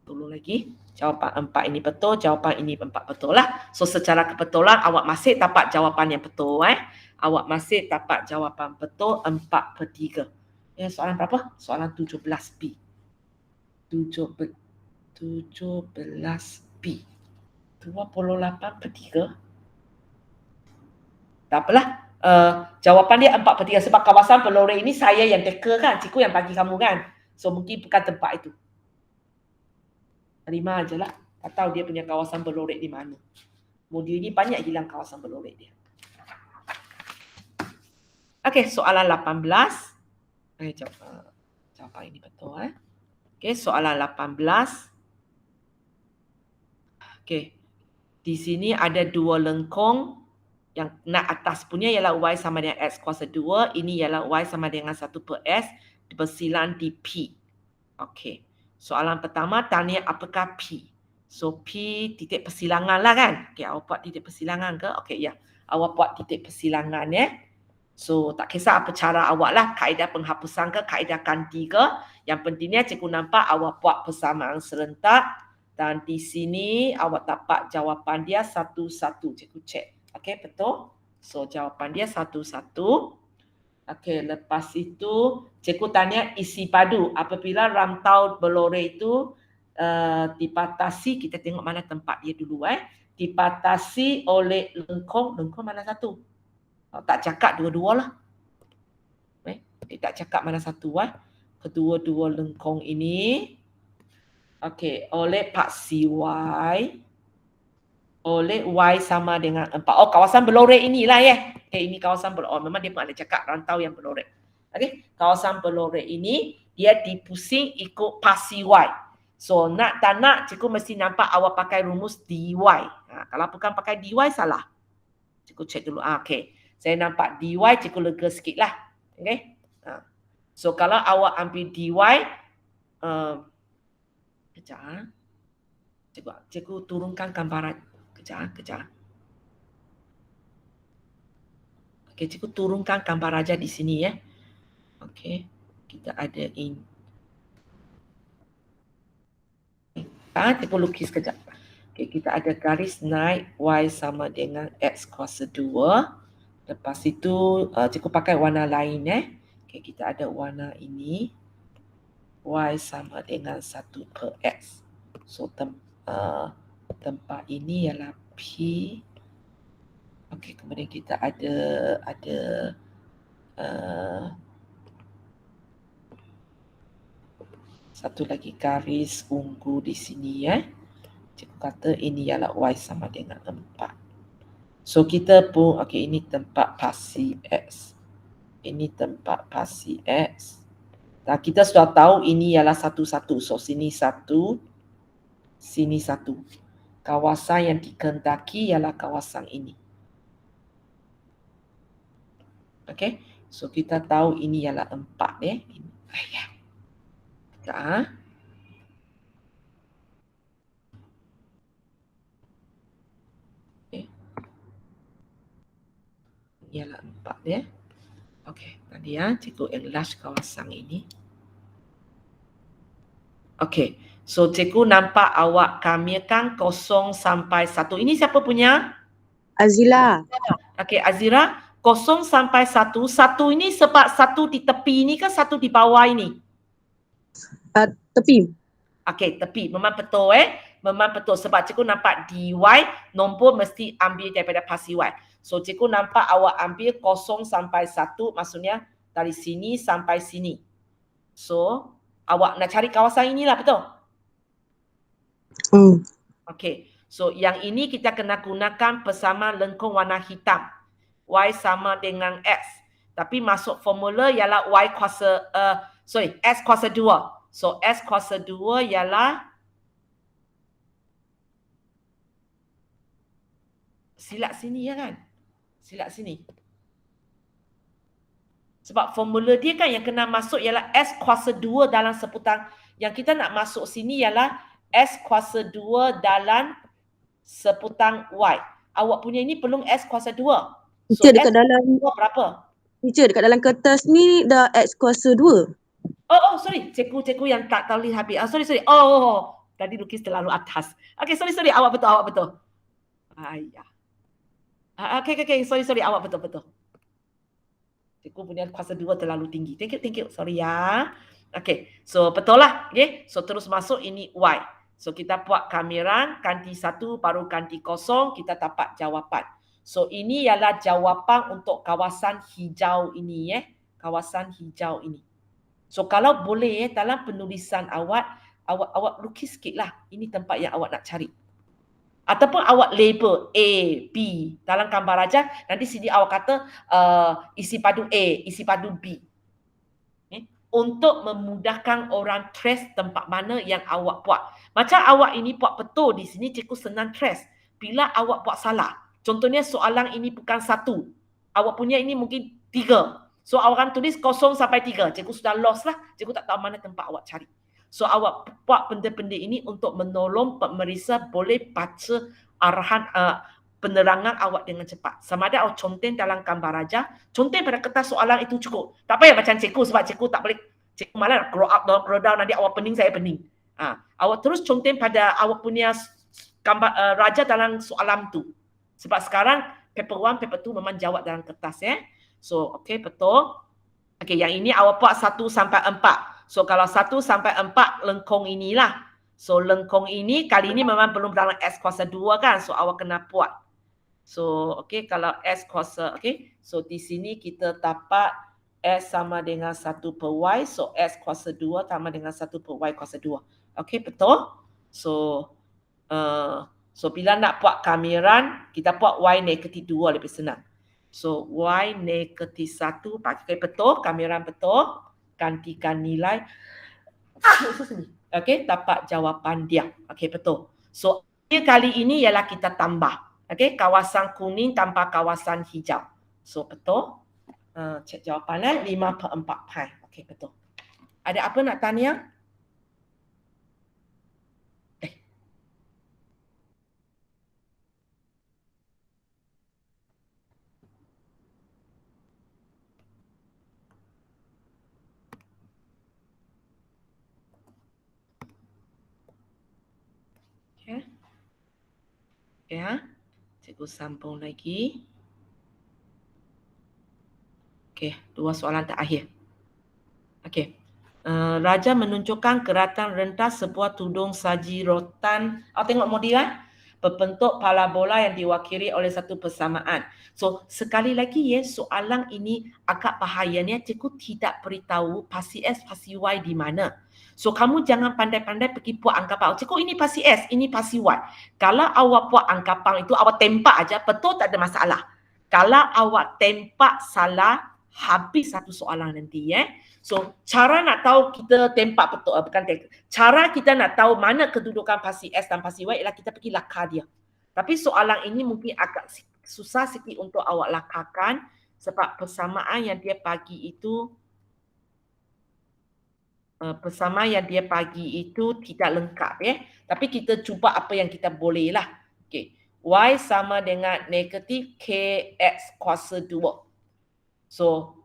Tolong lagi. Jawapan 4 ini betul, jawapan ini 4 betul lah. So secara kebetulan awak masih dapat jawapan yang betul Awak masih dapat jawapan betul 4/3. Soalan berapa? Soalan 17B. 17B. 28/3. Tak apalah. Jawapan dia 4/3 sebab kawasan pelore ini saya yang teka kan, cikgu yang bagi kamu kan. So mungkin bukan tempat itu. Terima aje lah. Tak tahu dia punya kawasan pelore di mana. Modul ini banyak hilang kawasan pelore dia. Okey, soalan 18. Jawapan ini betul Okey, soalan 18. Okey. Di sini ada 2 lengkung. Yang nak atas punya ialah Y sama dengan X kuasa 2. Ini ialah Y sama dengan 1/S bersilang di P. Okey. Soalan pertama tanya apakah P. So P titik persilangan lah kan. Okey, awak buat titik persilangan ke? Okey, ya. Awak buat titik persilangan So tak kisah apa cara awak lah, kaedah penghapusan ke, kaedah ganti ke. Yang pentingnya cikgu nampak awak buat persamaan serentak dan di sini awak dapat jawapan dia 1-1. Cikgu cek. Okey, betul? So jawapan dia 1-1. Okey, lepas itu cikgu tanya isi padu. Apabila rantau belore itu dipatasi, kita tengok mana tempat dia dulu dipatasi oleh lengkung mana satu? Tak cakap dua-dua lah. Dia tak cakap mana satu kedua-dua lengkung ini. Okey, oleh paksi Y. Oleh Y sama dengan 4. Oh, kawasan belorek inilah Okay, ini kawasan belorek. Oh, memang dia pun ada cakap rantau yang belorek. Okey, kawasan belorek ini dia dipusing ikut paksi Y. So, nak tak nak, cikgu mesti nampak awak pakai rumus dy. Kalau bukan pakai dy, salah. Cikgu cek dulu. Okey. Saya nampak dy, cikgu lega sikit lah. Okay. So, kalau awak ambil dy, kejap. Cikgu turunkan gambaran. Kejap. Okey, cikgu turunkan gambar aja di sini Okey. Kita ada ini. Cikgu lukis kejap. Okey, kita ada garis naik Y sama dengan X kuasa 2. Lepas itu cikgu pakai warna lain Okey, kita ada warna ini. Y sama dengan 1/X. So tempat ini ialah P. Okey, kemudian kita ada satu lagi garis ungu di sini Cikgu kata ini ialah Y sama dengan 4. So kita pun, okey, ini tempat pasi X. Ini tempat pasi X. Dan kita sudah tahu ini ialah 1-1. So sini 1, sini 1. Kawasan yang dikehendaki ialah kawasan ini. Okey. So kita tahu ini ialah 4 Ini. Ialah 4 Okey, tadi cikgu enlarge kawasan ini. Okey, so cikgu nampak awak kamikan 0 sampai 1. Ini siapa punya? Azila. Okey, Azira, 0 sampai 1. 1 ini sebab 1 di tepi ini ke 1 di bawah ini? Tepi. Okey, tepi. Memang betul Memang betul sebab cikgu nampak dy nombor mesti ambil daripada pasi Y. So cikgu nampak awak ambil 0 sampai 1 maksudnya dari sini sampai sini. So awak nak cari kawasan inilah, betul? Okey. So yang ini kita kena gunakan persamaan lengkung warna hitam. Y sama dengan X. Tapi masuk formula ialah X kuasa 2. So X kuasa 2 ialah silap sini kan? Silap sini. Sebab formula dia kan yang kena masuk ialah S kuasa 2 dalam seputar. Yang kita nak masuk sini ialah S kuasa 2 dalam seputar Y. Awak punya ini perlu S kuasa 2. So Teacher, dekat dalam berapa? Teacher, dekat dalam kertas ni dah X kuasa 2. Oh, sorry. Cikgu yang tak tahu habis. Sorry. Oh, tadi lukis terlalu atas. Okay, sorry. Awak betul. Ayah. Okay. Sorry. Awak betul. Cikgu punya kuasa 2 terlalu tinggi. Thank you. Sorry Okay. So, betul lah. Okay. So, terus masuk ini Y. So, kita buat kameran. Ganti 1 baru ganti 0. Kita dapat jawapan. So, ini ialah jawapan untuk kawasan hijau ini. Kawasan hijau ini. So, kalau boleh dalam penulisan awak lukis sikit lah. Ini tempat yang awak nak cari. Ataupun awak label A, B dalam gambar aja. Nanti sini awak kata isi padu A, isi padu B. Untuk memudahkan orang trace tempat mana yang awak buat. Macam awak ini buat betul di sini, cikgu senang trace. Bila awak buat salah, contohnya soalan ini bukan 1. Awak punya ini mungkin 3. So awak akan tulis 0 sampai 3. Cikgu sudah lost lah. Cikgu tak tahu mana tempat awak cari. So awak buat benda-benda ini untuk menolong pemeriksa boleh baca arahan penerangan awak dengan cepat. Sama ada awak conteng dalam gambar raja, conteng pada kertas soalan itu cukup. Tak payah macam cikgu sebab cikgu tak boleh, cikgu malah nak scroll up, scroll down, nanti awak pening, saya pening. Awak terus conteng pada awak punya gambar raja dalam soalan tu. Sebab sekarang paper 1, paper 2 memang jawab dalam kertas ya. So, okey, betul. Okey, yang ini awak buat 1 sampai 4. So, kalau 1 sampai 4 lengkung inilah. So, lengkung ini kali ini memang belum dalam S kuasa 2 kan. So, awak kena buat. So, okey, kalau S kuasa, okey. So, di sini kita dapat S sama dengan 1 per Y. So, S kuasa 2 sama dengan 1 per Y kuasa 2. Okey, betul? So, bila nak buat kamiran, kita buat Y negatif 2 lebih senang. So, Y negatif 1 pakai betul, kamiran betul. Gantikan nilai. Okey, dapat jawapan dia. Okey, betul. So, kali ini ialah kita tambah. Okey, kawasan kuning tanpa kawasan hijau. So, betul. Cek jawapannya 5 per 4 pi. Okey, betul. Ada apa nak tanya? Okay. Ya, cikgu sambung lagi. Okey, 2 soalan terakhir. Okey. Raja menunjukkan keratan rentas sebuah tudung saji rotan. Tengok model kan? Berbentuk parabola yang diwakili oleh satu persamaan. So, sekali lagi ya, soalan ini agak bahayanya cikgu tidak beritahu pasti S, pasti Y di mana. So, kamu jangan pandai-pandai pergi buat angkapan. Cikgu ini pasti S, ini pasti Y. Kalau awak buat angkapan itu, awak tempak aja, betul tak ada masalah. Kalau awak tempak salah, habis satu soalan nanti ya. So, cara nak tahu kita tempak betul, bukan cara kita nak tahu mana kedudukan pasti S dan pasti Y ialah kita pergi lakar dia. Tapi soalan ini mungkin agak susah sikit untuk awak lakarkan sebab persamaan yang dia bagi itu tidak lengkap ya. Tapi kita cuba apa yang kita boleh lah. Okay. Y sama dengan negatif KX kuasa 2. So,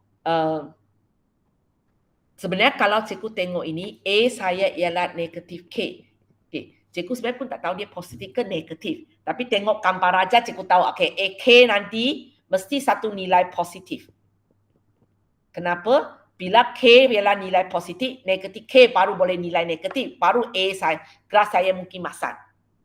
sebenarnya kalau cikgu tengok ini, A saya ialah negatif K. Okay. Cikgu sebenarnya pun tak tahu dia positif ke negatif. Tapi tengok gambar raja cikgu tahu, okay, K nanti mesti satu nilai positif. Kenapa? Bila K ialah nilai positif, negatif K baru boleh nilai negatif. Baru A saya, graf saya mungkin masam.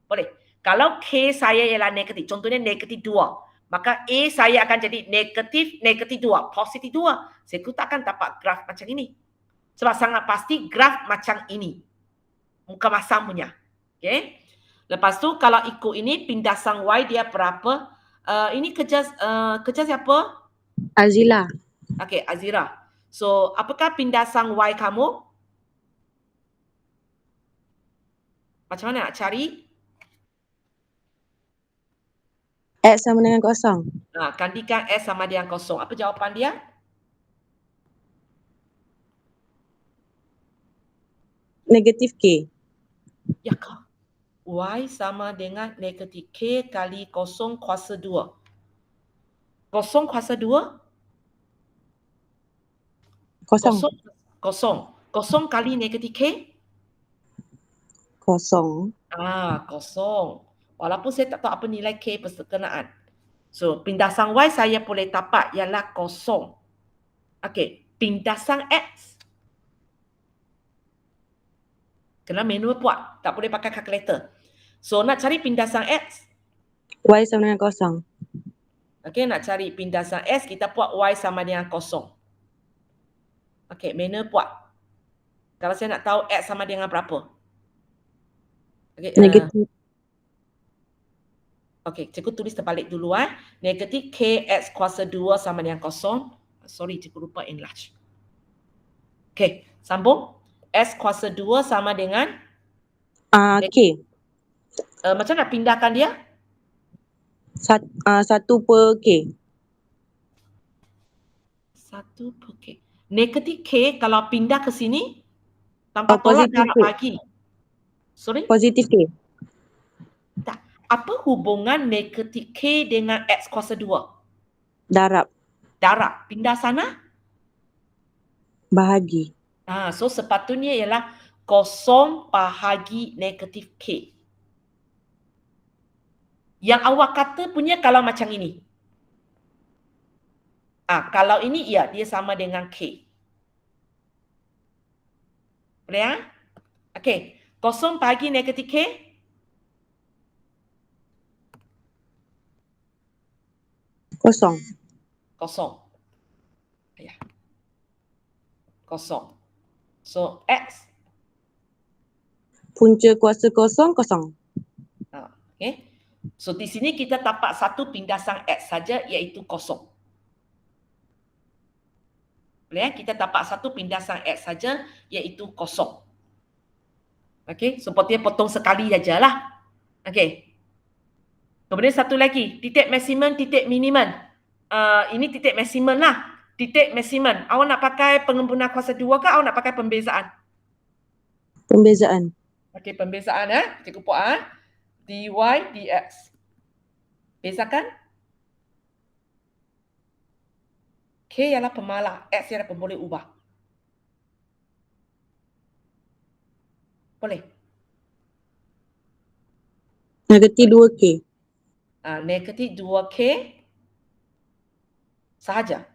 Boleh? Kalau K saya ialah negatif, contohnya negatif 2. Maka A saya akan jadi negatif 2, positif 2. Cikgu tak akan dapat graf macam ini. Sebab sangat pasti graf macam ini. Muka masam punya. Okay. Lepas tu kalau ikut ini, pindasan Y dia berapa? Ini kerja siapa? Azila. Okay, Azira. So, apakah pindasan Y kamu? Macam mana nak cari? X sama dengan kosong. Gantikan S sama dengan kosong. Apa jawapan dia? Negatif K. Ya kah? Y sama dengan negatif K kali kosong kuasa 2. Kosong kuasa 2? Kosong. Kosong kali negatif K? Kosong. Kosong. Walaupun saya tak tahu apa nilai K perkenaan. So, pindasan Y saya boleh dapat ialah kosong. Okey, pindasan X. Kena manual buat. Tak boleh pakai kalkulator. So, nak cari pindasan X. Y sama dengan kosong. Okey, nak cari pindasan S, kita buat Y sama dengan kosong. Okey, manual buat. Kalau saya nak tahu X sama dengan berapa? Okay, Negatif. Okey, cikgu tulis terbalik dulu. Negatif KX kuasa 2 sama dengan kosong. Sorry, cikgu lupa enlarge. Okey, sambung. S kuasa 2 sama dengan? K. Macam nak pindahkan dia? 1 per K. 1 per K. Negatif K kalau pindah ke sini, tanpa tolak positif darab K. bagi. Sorry? Positif K. Tak. Apa hubungan negatif K dengan X kuasa 2? Darab. Darab. Pindah sana. Bahagi. So sepatutnya ialah kosong bahagi negatif K. Yang awak kata punya kalau macam ini. Kalau ini ya dia sama dengan K. Boleh ya? Okey. Kosong bahagi negatif K. Kosong. Kosong. Ya. Kosong. So X. Punca kuasa kosong, kosong. Okay. So di sini kita dapat satu pindasan X saja iaitu kosong. Boleh ya? Kita dapat satu pindasan X saja iaitu kosong. Okey, sepertinya potong sekali sajalah. Okey. Kemudian satu lagi, titik maksimum, titik minimum. Ini titik maksimum lah. Titik maksimum. Awak nak pakai pengguna kuasa 2 ke awak nak pakai pembezaan? Pembezaan. Okey, pembezaan Cikgu buat dy dx. Bezakan. K ialah pemalah, X ialah pemboleh ubah. Boleh? Negatif 2K. Negatif 2K sahaja.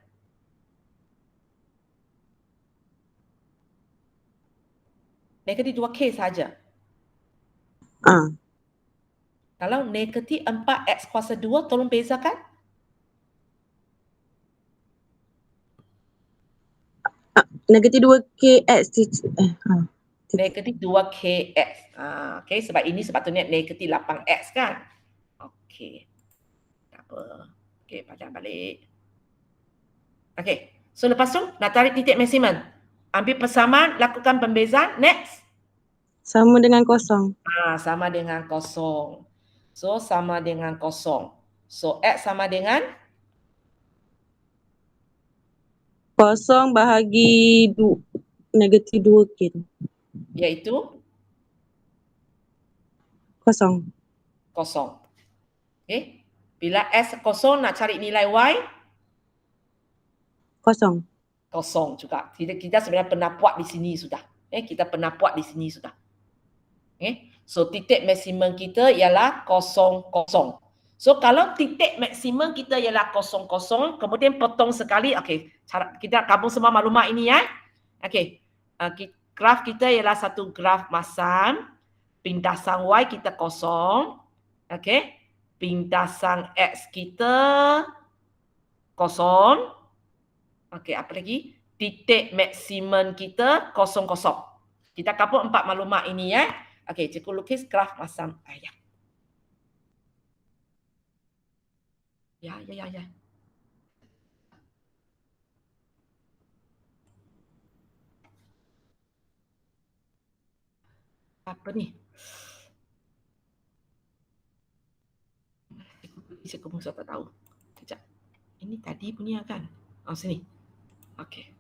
Negatif 2K sahaja. Kalau negatif 4X kuasa 2, tolong bezakan. Negatif 2KX. Negatif 2KX. Okay, sebab ini sepatutnya negatif 8X kan? Okey. Tak apa. Okey, padam balik. Okey. So lepas tu, nak tarik titik maksimum. Ambil persamaan, lakukan pembezaan. Next. Sama dengan kosong. Sama dengan kosong. So, sama dengan kosong. So, X sama dengan? Kosong bahagi negatif 2K. Iaitu? Kosong. Kosong. Okay. Bila S kosong, nak cari nilai Y? Kosong. Kosong juga. Kita sebenarnya pernah buat di sini sudah. Kita pernah buat di sini sudah. So, titik maksimum kita ialah 0, 0. So, kalau titik maksimum kita ialah 0, 0, kemudian potong sekali. Okey, kita gabung semua maklumat ini ya. Okey. Graf kita ialah satu graf masam. Pindasan Y kita 0. Okey. Pindasan X kita 0. Okey, apa lagi? Titik maksimum kita 0, 0. Kita gabung 4 maklumat ini ya. Okey, cikgu lukis graf masam ayat. Ya. Apa ni? Cikgu pun tak tahu. Sekejap. Ini tadi punya kan? Sini. Okey.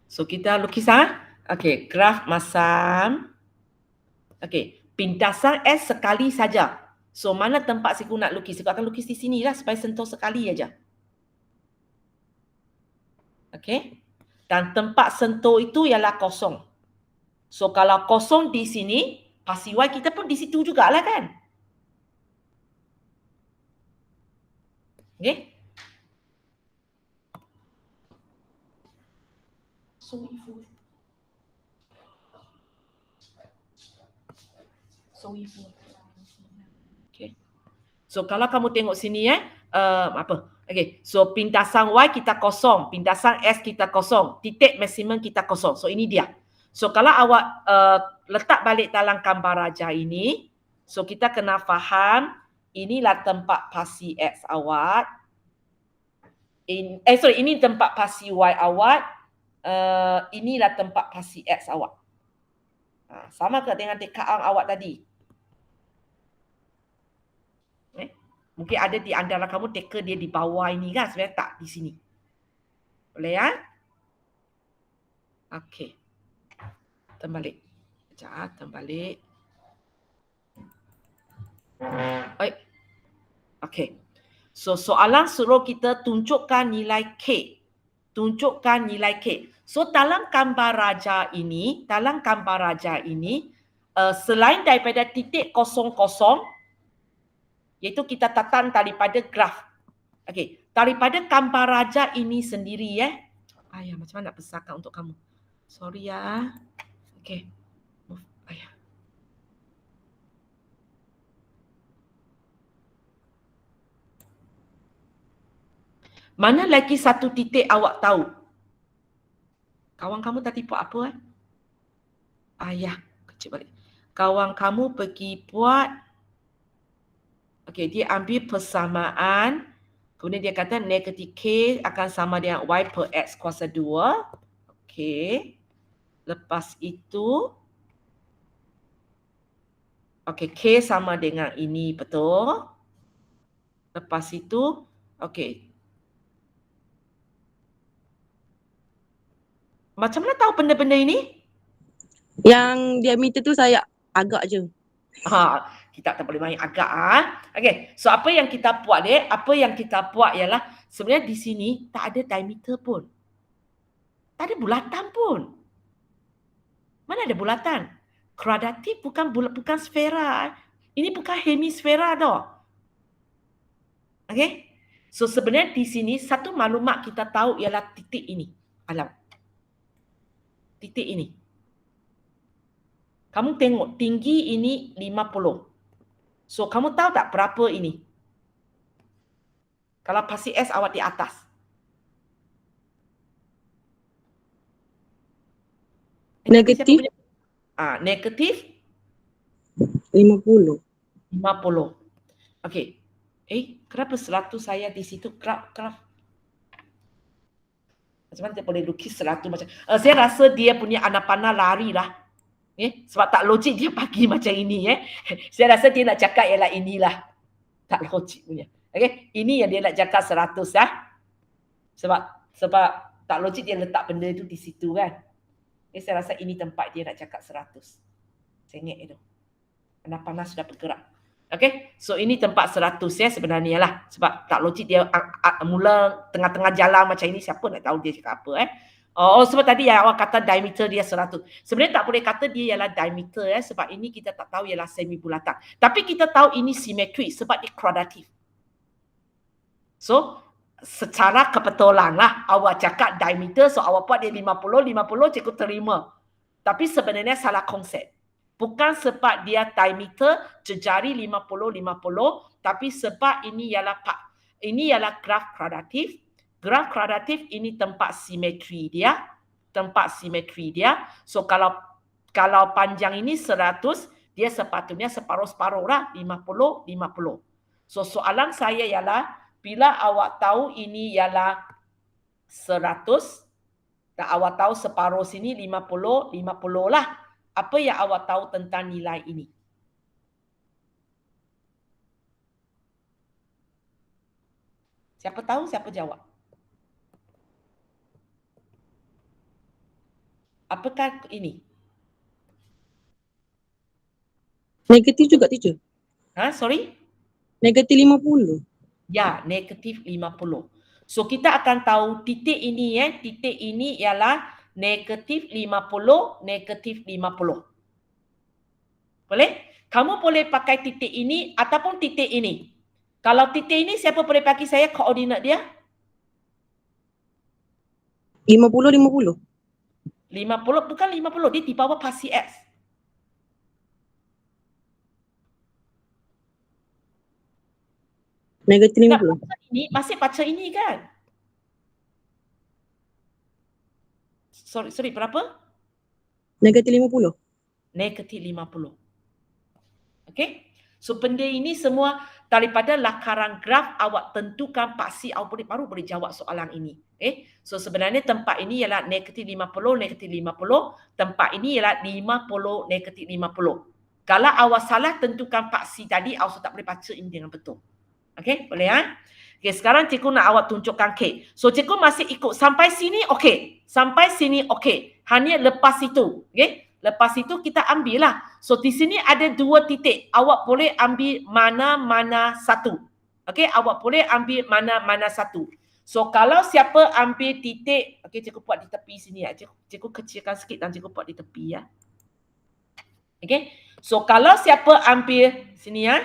So, kita lukis Okey, graf masam. Okey, pindasan S sekali saja. So, mana tempat cikgu nak lukis? Cikgu akan lukis di sini lah supaya sentuh sekali aja. Okey. Dan tempat sentuh itu ialah 0. So, kalau 0 di sini, pasi Y kita pun di situ jugalah kan? Okey. Okay. So kalau kamu tengok sini Okey. So pindasan Y kita 0, pindasan S kita 0, titik maksimum kita 0. So ini dia. So kalau awak letak balik dalam gambar raja ini, so kita kena faham inilah tempat pasi X awak. Ini tempat pasi Y awak. Inilah tempat pasi X awak. Sama ke dengan tekaan awak tadi? Mungkin ada di antara kamu teka dia di bawah ini kan, sebenarnya tak di sini. Boleh ya? Okey. Terbalik. Sekejap, terbalik. Baik. Okey. So soalan suruh kita tunjukkan nilai K. Tunjukkan nilai K. So dalam gambar raja ini, selain daripada titik kosong-kosong, iaitu kita datang daripada graf. Okey, daripada gambar raja ini sendiri Ayah, macam mana nak besarkan untuk kamu? Sorry ya. Okey. Ayah. Mana lagi satu titik awak tahu? Kawan kamu tadi buat apa? Ayah, kecil balik. Kawan kamu pergi buat, okey, dia ambil persamaan, kemudian dia kata negatif K akan sama dengan Y per X kuasa 2. Okey. Lepas itu, okey, K sama dengan ini, betul? Lepas itu, okey. Macam mana tahu benda-benda ini? Yang diameter tu saya agak je. Kita tak boleh main agak. Okey, so apa yang kita buat Apa yang kita buat ialah sebenarnya di sini tak ada diameter pun. Tak ada bulatan pun. Mana ada bulatan? Kuadratif bukan sfera. Ini bukan hemisfera tau. Okey? So sebenarnya di sini satu maklumat kita tahu ialah titik ini. Alam. Titik ini. Kamu tengok tinggi ini 50. So kamu tahu tak berapa ini? Kalau pasti S awak di atas. Negatif Negatif 50. 50. Okey. Kenapa 100 saya di situ? Graf. Macam mana dia boleh lukis 100 macam? Saya rasa dia punya anak panah lari lah. Sebab tak logik dia bagi macam ini. Saya rasa dia nak cakap ialah inilah. Tak logik punya. Okey, ini yang dia nak cakap 100 Sebab tak logik dia letak benda tu di situ kan. Saya rasa ini tempat dia nak cakap 100. Sengit itu. Anak panah sudah bergerak. Okey, so ini tempat 100 sebenarnya lah. Sebab tak logik dia mula tengah-tengah jalan macam ini, siapa nak tahu dia cakap apa sebab tadi awak kata diameter dia 100. Sebenarnya tak boleh kata dia ialah diameter sebab ini kita tak tahu ialah semi bulatan. Tapi kita tahu ini simetri sebab dia kuadratif. So secara kebetulan lah awak cakap diameter, so awak buat dia 50, cikgu terima. Tapi sebenarnya salah konsep. Bukan sebab dia diameter jejari 50, tapi sebab ini ialah graf kuadratif. Graf kuadratif ini tempat simetri dia. So kalau panjang ini 100, dia sepatutnya separuh-separuh lah, 50. So soalan saya ialah bila awak tahu ini ialah 100 dan awak tahu separuh sini 50 lah. Apa yang awak tahu tentang nilai ini? Siapa tahu, siapa jawab? Apakah ini? Negatif juga, teacher. Sorry? Negatif 50. Ya, negatif 50. So kita akan tahu titik ini titik ini ialah negatif 50, negatif 50. Boleh? Kamu boleh pakai titik ini ataupun titik ini. Kalau titik ini, siapa boleh bagi saya koordinat dia? 50. 50, bukan 50, dia di bawah pasi X. Negatif 50. Ini masih baca ini kan? Sorry, berapa? Negatif 50. Negatif 50. Okey? So benda ini semua daripada lakaran graf awak tentukan pasti awak baru boleh jawab soalan ini. So sebenarnya tempat ini ialah negatif 50, negatif 50. Tempat ini ialah 50, negatif 50. Kalau awak salah tentukan pasti tadi, awak tak boleh baca ini dengan betul. Okey, boleh Okey, sekarang cikgu nak awak tunjukkan K. So cikgu masih ikut sampai sini okey. Sampai sini okey. Hanya lepas itu, okey? Lepas itu kita ambil lah. So di sini ada 2 titik. Awak boleh ambil mana-mana satu. Okey, awak boleh ambil mana-mana satu. So kalau siapa ambil titik, okey cikgu buat di tepi sini ya. Cikgu kecilkan sikit dan cikgu buat di tepi ya. Okey. So kalau siapa ambil sini ya.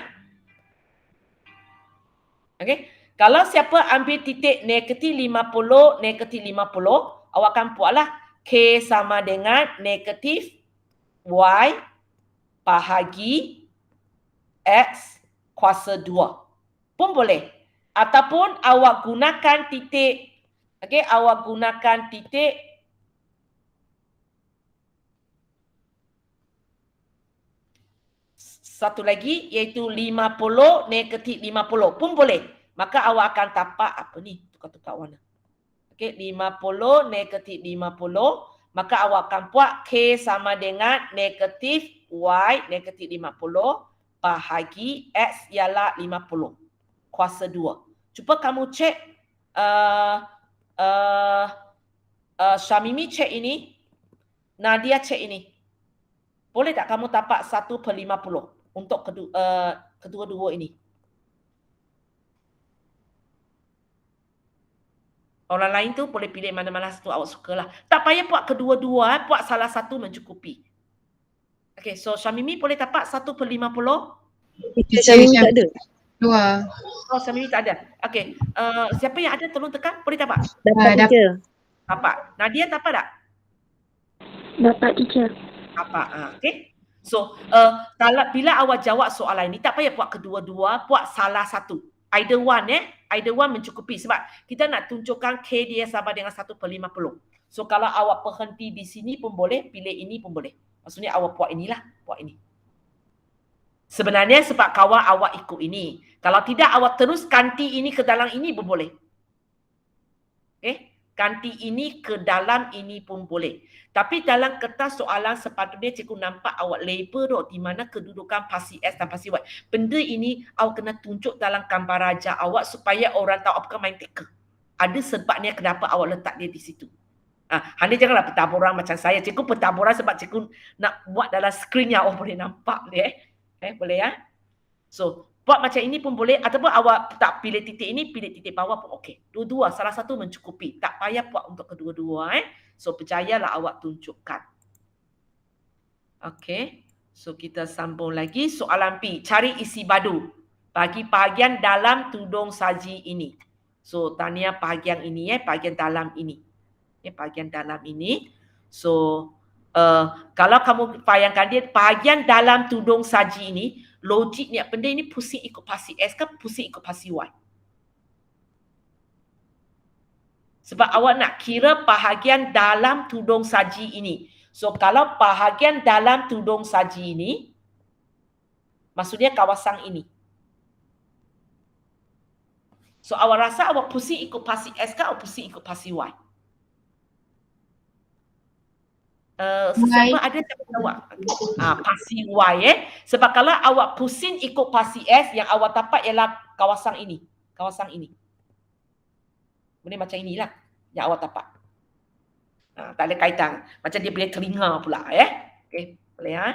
Okey. Kalau siapa ambil titik negatif 50, negatif 50, awak akan buatlah K sama dengan negatif Y bahagi X kuasa 2. Pun boleh. Ataupun awak gunakan titik, okey, awak gunakan titik satu lagi iaitu 50 negatif 50 pun boleh. Maka awak akan tapak apa ni? Tukar-tukar warna. Okey, 50 negatif 50. Maka awak akan buat K sama dengan negatif Y negatif 50 bahagi X ialah 50. Kuasa 2. Cuba kamu cek Syamimi cek ini. Nadia cek ini. Boleh tak kamu tapak 1/50 untuk kedua-dua ini? Orang lain tu boleh pilih mana-mana satu awak sukalah. Tak payah buat kedua-dua, buat salah satu mencukupi. Okey, so Syamimi boleh tapak 1/50? Syamimi tak ada. 2. Oh, Syamimi tak ada. Okey, siapa yang ada tolong tekan, boleh tapak? Dapat dapat. teacher. Tapak. Nadia tapak tak? Dapat teacher. Tapak. Okey. So, kalau bila awak jawab soalan ini, tak payah buat kedua-dua, buat salah satu. Either one either one mencukupi sebab kita nak tunjukkan K dia sama dengan 1/50. So kalau awak berhenti di sini pun boleh, pilih ini pun boleh. Maksudnya awak buat inilah, buat ini. Sebenarnya sebab kawan awak ikut ini. Kalau tidak awak terus ganti ini ke dalam ini pun boleh. Ganti ini ke dalam ini pun boleh. Tapi dalam kertas soalan sepatutnya cikgu nampak awak label dok di mana kedudukan pasi S dan pasi Y. Benda ini awak kena tunjuk dalam gambar raja awak supaya orang tahu apa main teka. Ada sebabnya kenapa awak letak dia di situ. Anda janganlah pentaburan macam saya. Cikgu pentaburan sebab cikgu nak buat dalam skrin yang awak boleh nampak dia. Boleh ya? So, buat macam ini pun boleh ataupun awak tak pilih titik ini, pilih titik bawah pun okey. Dua-dua, salah satu mencukupi. Tak payah buat untuk kedua-dua. So, percayalah awak tunjukkan. Okey. So, kita sambung lagi. Soalan P. Cari isi badu bagi bahagian dalam tudung saji ini. So, tanya bahagian ini bahagian dalam ini. Bahagian dalam ini. So, kalau kamu bayangkan dia bahagian dalam tudung saji ini, logiknya benda ini pusing ikut pasi S ke pusing ikut pasi Y? Sebab awak nak kira bahagian dalam tudung saji ini. So kalau bahagian dalam tudung saji ini, maksudnya kawasan ini. So awak rasa awak pusing ikut pasi S ke awak pusing ikut pasi Y? Sesiapa ada siapa jawab? Pasi Y Sebab kalau awak pusing ikut pasi S, yang awak dapat ialah kawasan ini. Kawasan ini. Boleh macam inilah yang awak dapat. Tak ada kaitan. Macam dia boleh telinga pula. Okey, boleh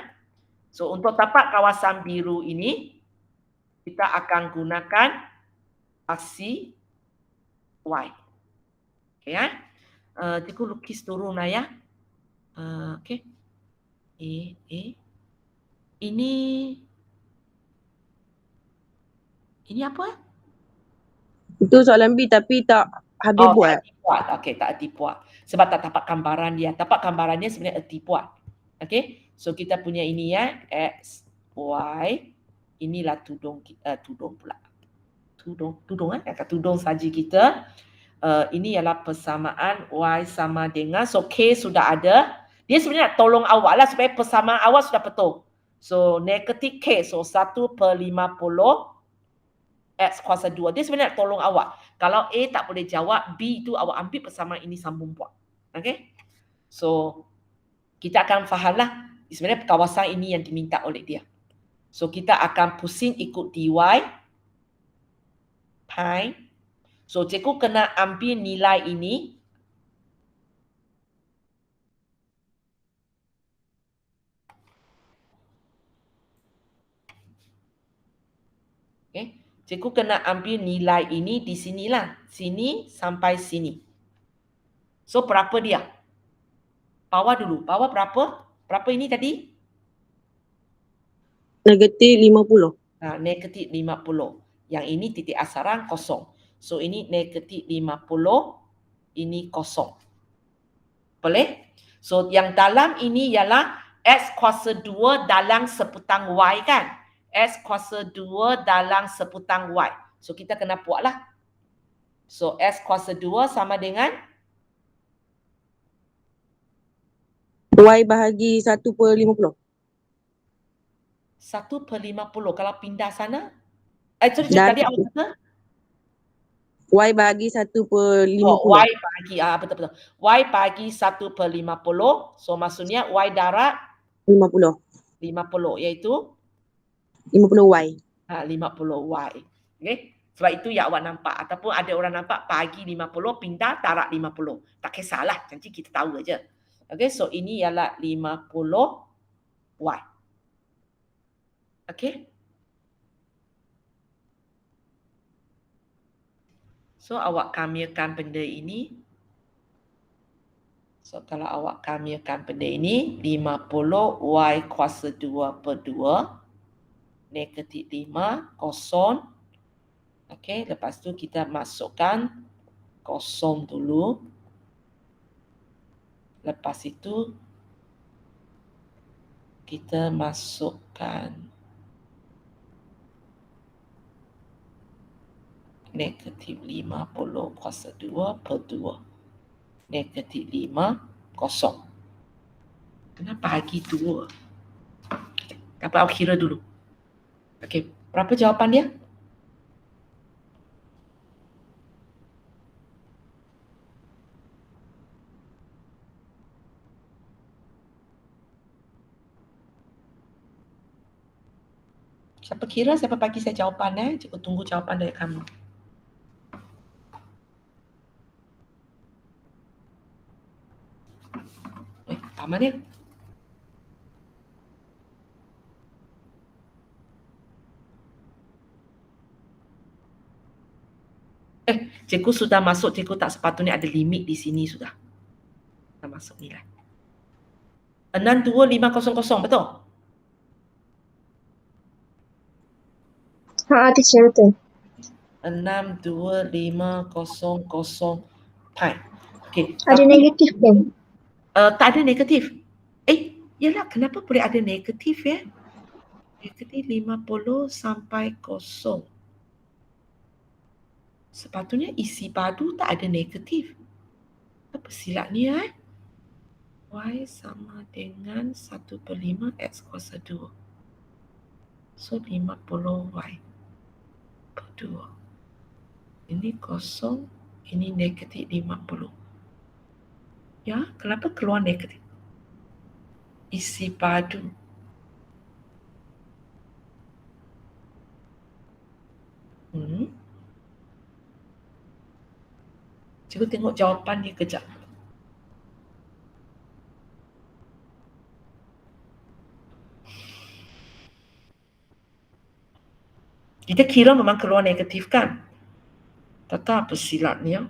So untuk dapat kawasan biru ini, kita akan gunakan pasi Y. Okey cikgu lukis turun lah ya. Okey. Ini apa? Itu soalan B tapi tak habis buat. Tak dibuat. Okey, tak dibuat. Sebab tak dapat gambaran dia. Dapat gambarannya sebenarnya dibuat. Okey. So kita punya ini X, Y. Inilah tudung pula. Tudung saji kita. Ini ialah persamaan Y sama dengan, so K sudah ada. Dia sebenarnya nak tolong awak lah supaya persamaan awak sudah betul. So negatif K, so 1/50 X kuasa 2. Dia sebenarnya nak tolong awak. Kalau A tak boleh jawab, B itu awak ambil persamaan ini sambung buat. Okay? So kita akan fahamlah sebenarnya kawasan ini yang diminta oleh dia. So kita akan pusing ikut DY pi. So cikgu kena ambil nilai ini. Cikgu kena ambil nilai ini di sinilah. Sini sampai sini. So, berapa dia? Bawah dulu. Bawah berapa? Berapa ini tadi? Negatif 50. Negatif 50. Yang ini titik asaran kosong. So, ini negatif 50. Ini kosong. Boleh? So, yang dalam ini ialah X kuasa 2 dalam seputang Y kan? X kuasa 2 dalam seputang Y. So, kita kena buatlah. So, X kuasa 2 sama dengan Y bahagi 1/50. 1/50. Kalau pindah sana? Tadi awak kata? Y bahagi 1/50. Y bagi, betul-betul. Y bagi 1/50. So, maksudnya Y darat 50. 50, iaitu 50Y. 50Y. Okay? Sebab itu yang awak nampak. Ataupun ada orang nampak bagi 50, pindah darat 50. Tak kisahlah. Nanti kita tahu aja. Okay, so ini ialah 50Y. Okay? So, awak kamilkan benda ini. So, kalau awak kamilkan benda ini, 50Y kuasa 2/2. Negatif 5, kosong. Okey, lepas tu kita masukkan kosong dulu. Lepas itu, kita masukkan negatif 50 kuasa 2/2. Negatif 5, kosong. Kenapa bagi 2? Dapat awak kira dulu. Okey, berapa jawapan dia? Siapa kira, siapa bagi saya jawapan Cikgu tunggu jawapan dari kamu. Apa dia? Cikgu sudah masuk, cikgu tak sepatutnya ada limit di sini sudah. Dah masuk nilai. 62500, betul? Teacher, betul. 62500 pi. Okey. Ada negatif kan? Tak ada negatif. Yalah, kenapa boleh ada negatif ya? Negatif 50 sampai 0. Sepatutnya isi padu tak ada negatif. Apa silapnya Y sama dengan 1/5 X kuasa 2. So 50Y per 2. Ini kosong, ini negatif 50. Ya, kenapa keluar negatif? Isi padu. Cikgu tengok jawapan dia kejap. Kita kira memang keluar negatif kan? Tak apa silapnya.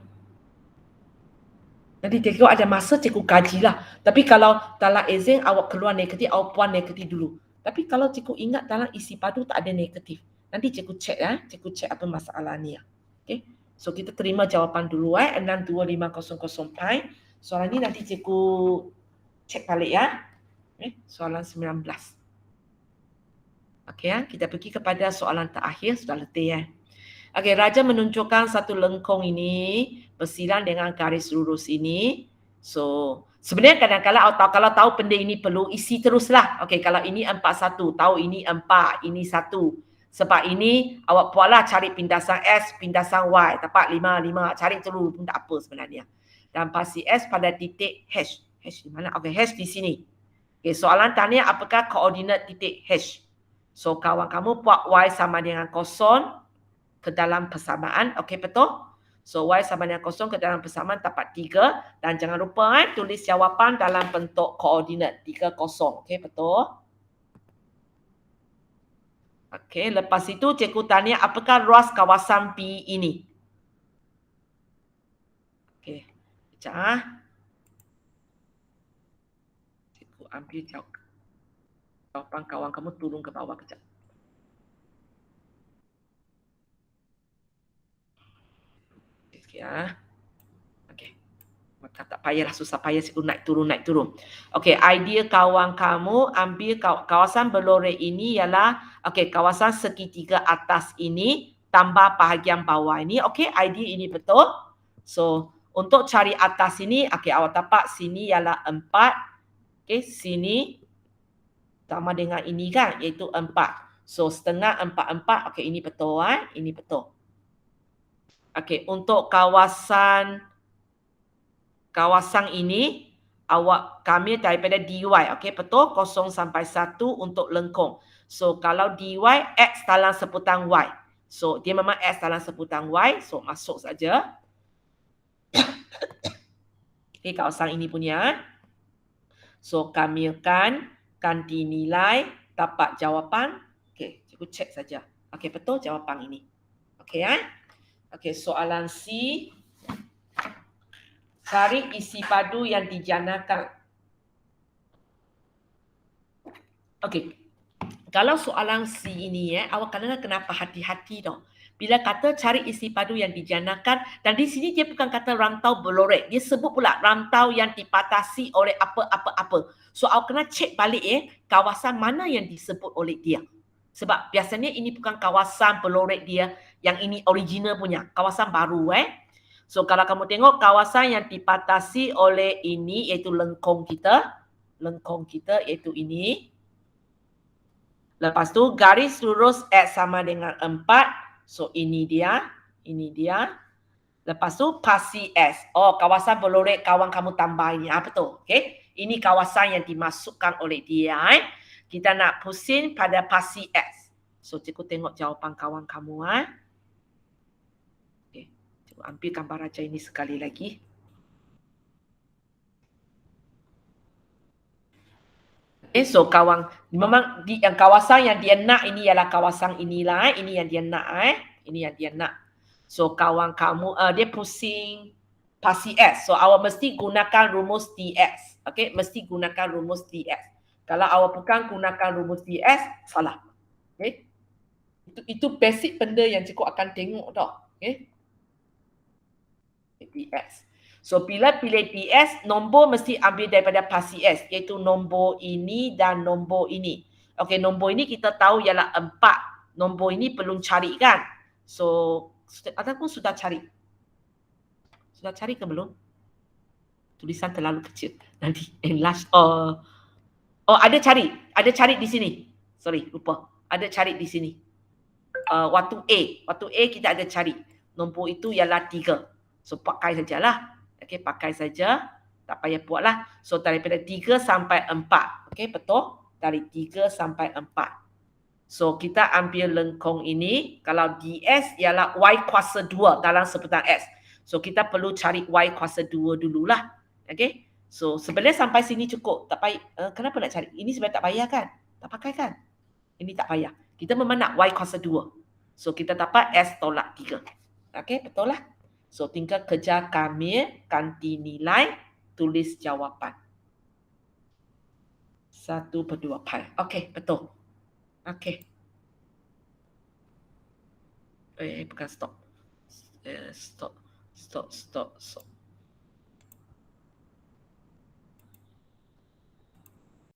Nanti cikgu ada masa cikgu kajilah. Tapi kalau dalam exam awak keluar negatif, awak puan negatif dulu. Tapi kalau cikgu ingat dalam isi padu tak ada negatif. Nanti cikgu cek cikgu cek apa masalah ni. Okay. So kita terima jawapan dulu 62500 pi. Soalan ni nanti cikgu cek balik soalan 19. Okey kita pergi kepada soalan terakhir, sudah letih Okey, Raja menunjukkan satu lengkung ini bersilang dengan garis lurus ini. So, sebenarnya kadang-kadang kalau tahu benda ini perlu isi teruslah. Okey, kalau ini 41, tahu ini 4, ini 1. Sebab ini awak buatlah cari pindasan S, pindasan Y, dapat 5, cari dulu pun tak apa sebenarnya. Dan pasti S pada titik H. H di mana? Okey, H di sini. Okey, soalan tanya apakah koordinat titik H? So, kawan kamu buat Y sama dengan 0 ke dalam persamaan. Okey, betul? So, Y sama dengan 0 ke dalam persamaan dapat 3. Dan jangan lupa tulis jawapan dalam bentuk koordinat 30. Okey, betul? Okey, lepas itu cikgu tanya apakah luas kawasan B ini? Okey, sekejap ah. Cikgu ambil jawapan kawan kamu turun ke bawah kejap. Sikit ah. Okey. Maka tak payahlah susah payah cikgu naik turun. Okey, idea kawan kamu ambil kawasan berlorek ini ialah kawasan segitiga atas ini tambah bahagian bawah ini. Okey, idea ini betul. So, untuk cari atas ini, awak dapat sini ialah 4. Okey, sini sama dengan ini kan, iaitu 4. So, setengah 4. Okey, ini betul ini betul. Okey, untuk kawasan ini awak ambil daripada dy. Okey, betul? 0 sampai 1 untuk lengkung. So, kalau dy x dalam sebutan y. So, dia memang x dalam sebutan y. So, masuk saja. Okey, kawasan ini punya. So, kamilkan, ganti nilai, dapat jawapan. Okey, cikgu cek saja. Okey, betul jawapan ini. Okey, Okey, soalan C. Cari isi padu yang dijanakan. Okey. Kalau soalan C ini awak kenapa hati-hati tau. Bila kata cari isi padu yang dijanakan, dan di sini dia bukan kata rantau berlorek. Dia sebut pula rantau yang dipatasi oleh apa-apa-apa. So awak kena cek balik kawasan mana yang disebut oleh dia. Sebab biasanya ini bukan kawasan berlorek dia, yang ini original punya, kawasan baru So kalau kamu tengok kawasan yang dipatasi oleh ini iaitu lengkung kita iaitu ini. Lepas tu garis lurus X sama dengan 4. So ini dia. Lepas tu pasi S. Oh, kawasan berlorek kawan kamu tambah ini. Betul. Okey. Ini kawasan yang dimasukkan oleh dia. Kita nak pusing pada pasi S. So cikgu tengok jawapan kawan kamu ambil gambar raja ini sekali lagi. So memang yang kawasan yang dia nak ini ialah kawasan inilah. Ini yang dia nak. So kawan kamu dia pusing pasi S. So awak mesti gunakan rumus dx. Okey, mesti gunakan rumus dx. Kalau awak bukan gunakan rumus dx, salah. Okey. Itu basic benda yang cikgu akan tengok tau. Okey. dx. So bila pilih dx, nombor mesti ambil daripada pasi S, iaitu nombor ini dan nombor ini. Okey, nombor ini kita tahu ialah 4. Nombor ini belum cari kan? So ataupun sudah cari. Sudah cari ke belum? Tulisan terlalu kecil. Nanti enlarge. Ada cari di sini. Sorry, lupa. Ada cari di sini. Waktu A kita ada cari. Nombor itu ialah 3. So pakai sajalah. Okey, pakai saja. Tak payah buatlah. So daripada 3 sampai 4. Okey, betul? Dari 3 sampai 4. So kita ambil lengkung ini. Kalau ds ialah y kuasa 2 dalam sebutan x. So kita perlu cari y kuasa 2 dululah. Okey. So sebenarnya sampai sini cukup. Tak payah. Kenapa nak cari? Ini sebenarnya tak payah kan? Tak pakai kan? Ini tak payah. Kita memang nak y kuasa 2. So kita dapat s tolak 3. Okey, betul lah. So tinggal kerja kamil, ganti nilai, tulis jawapan. 1/2 pi. Okey, betul. Okey. Bukan stop. Stop.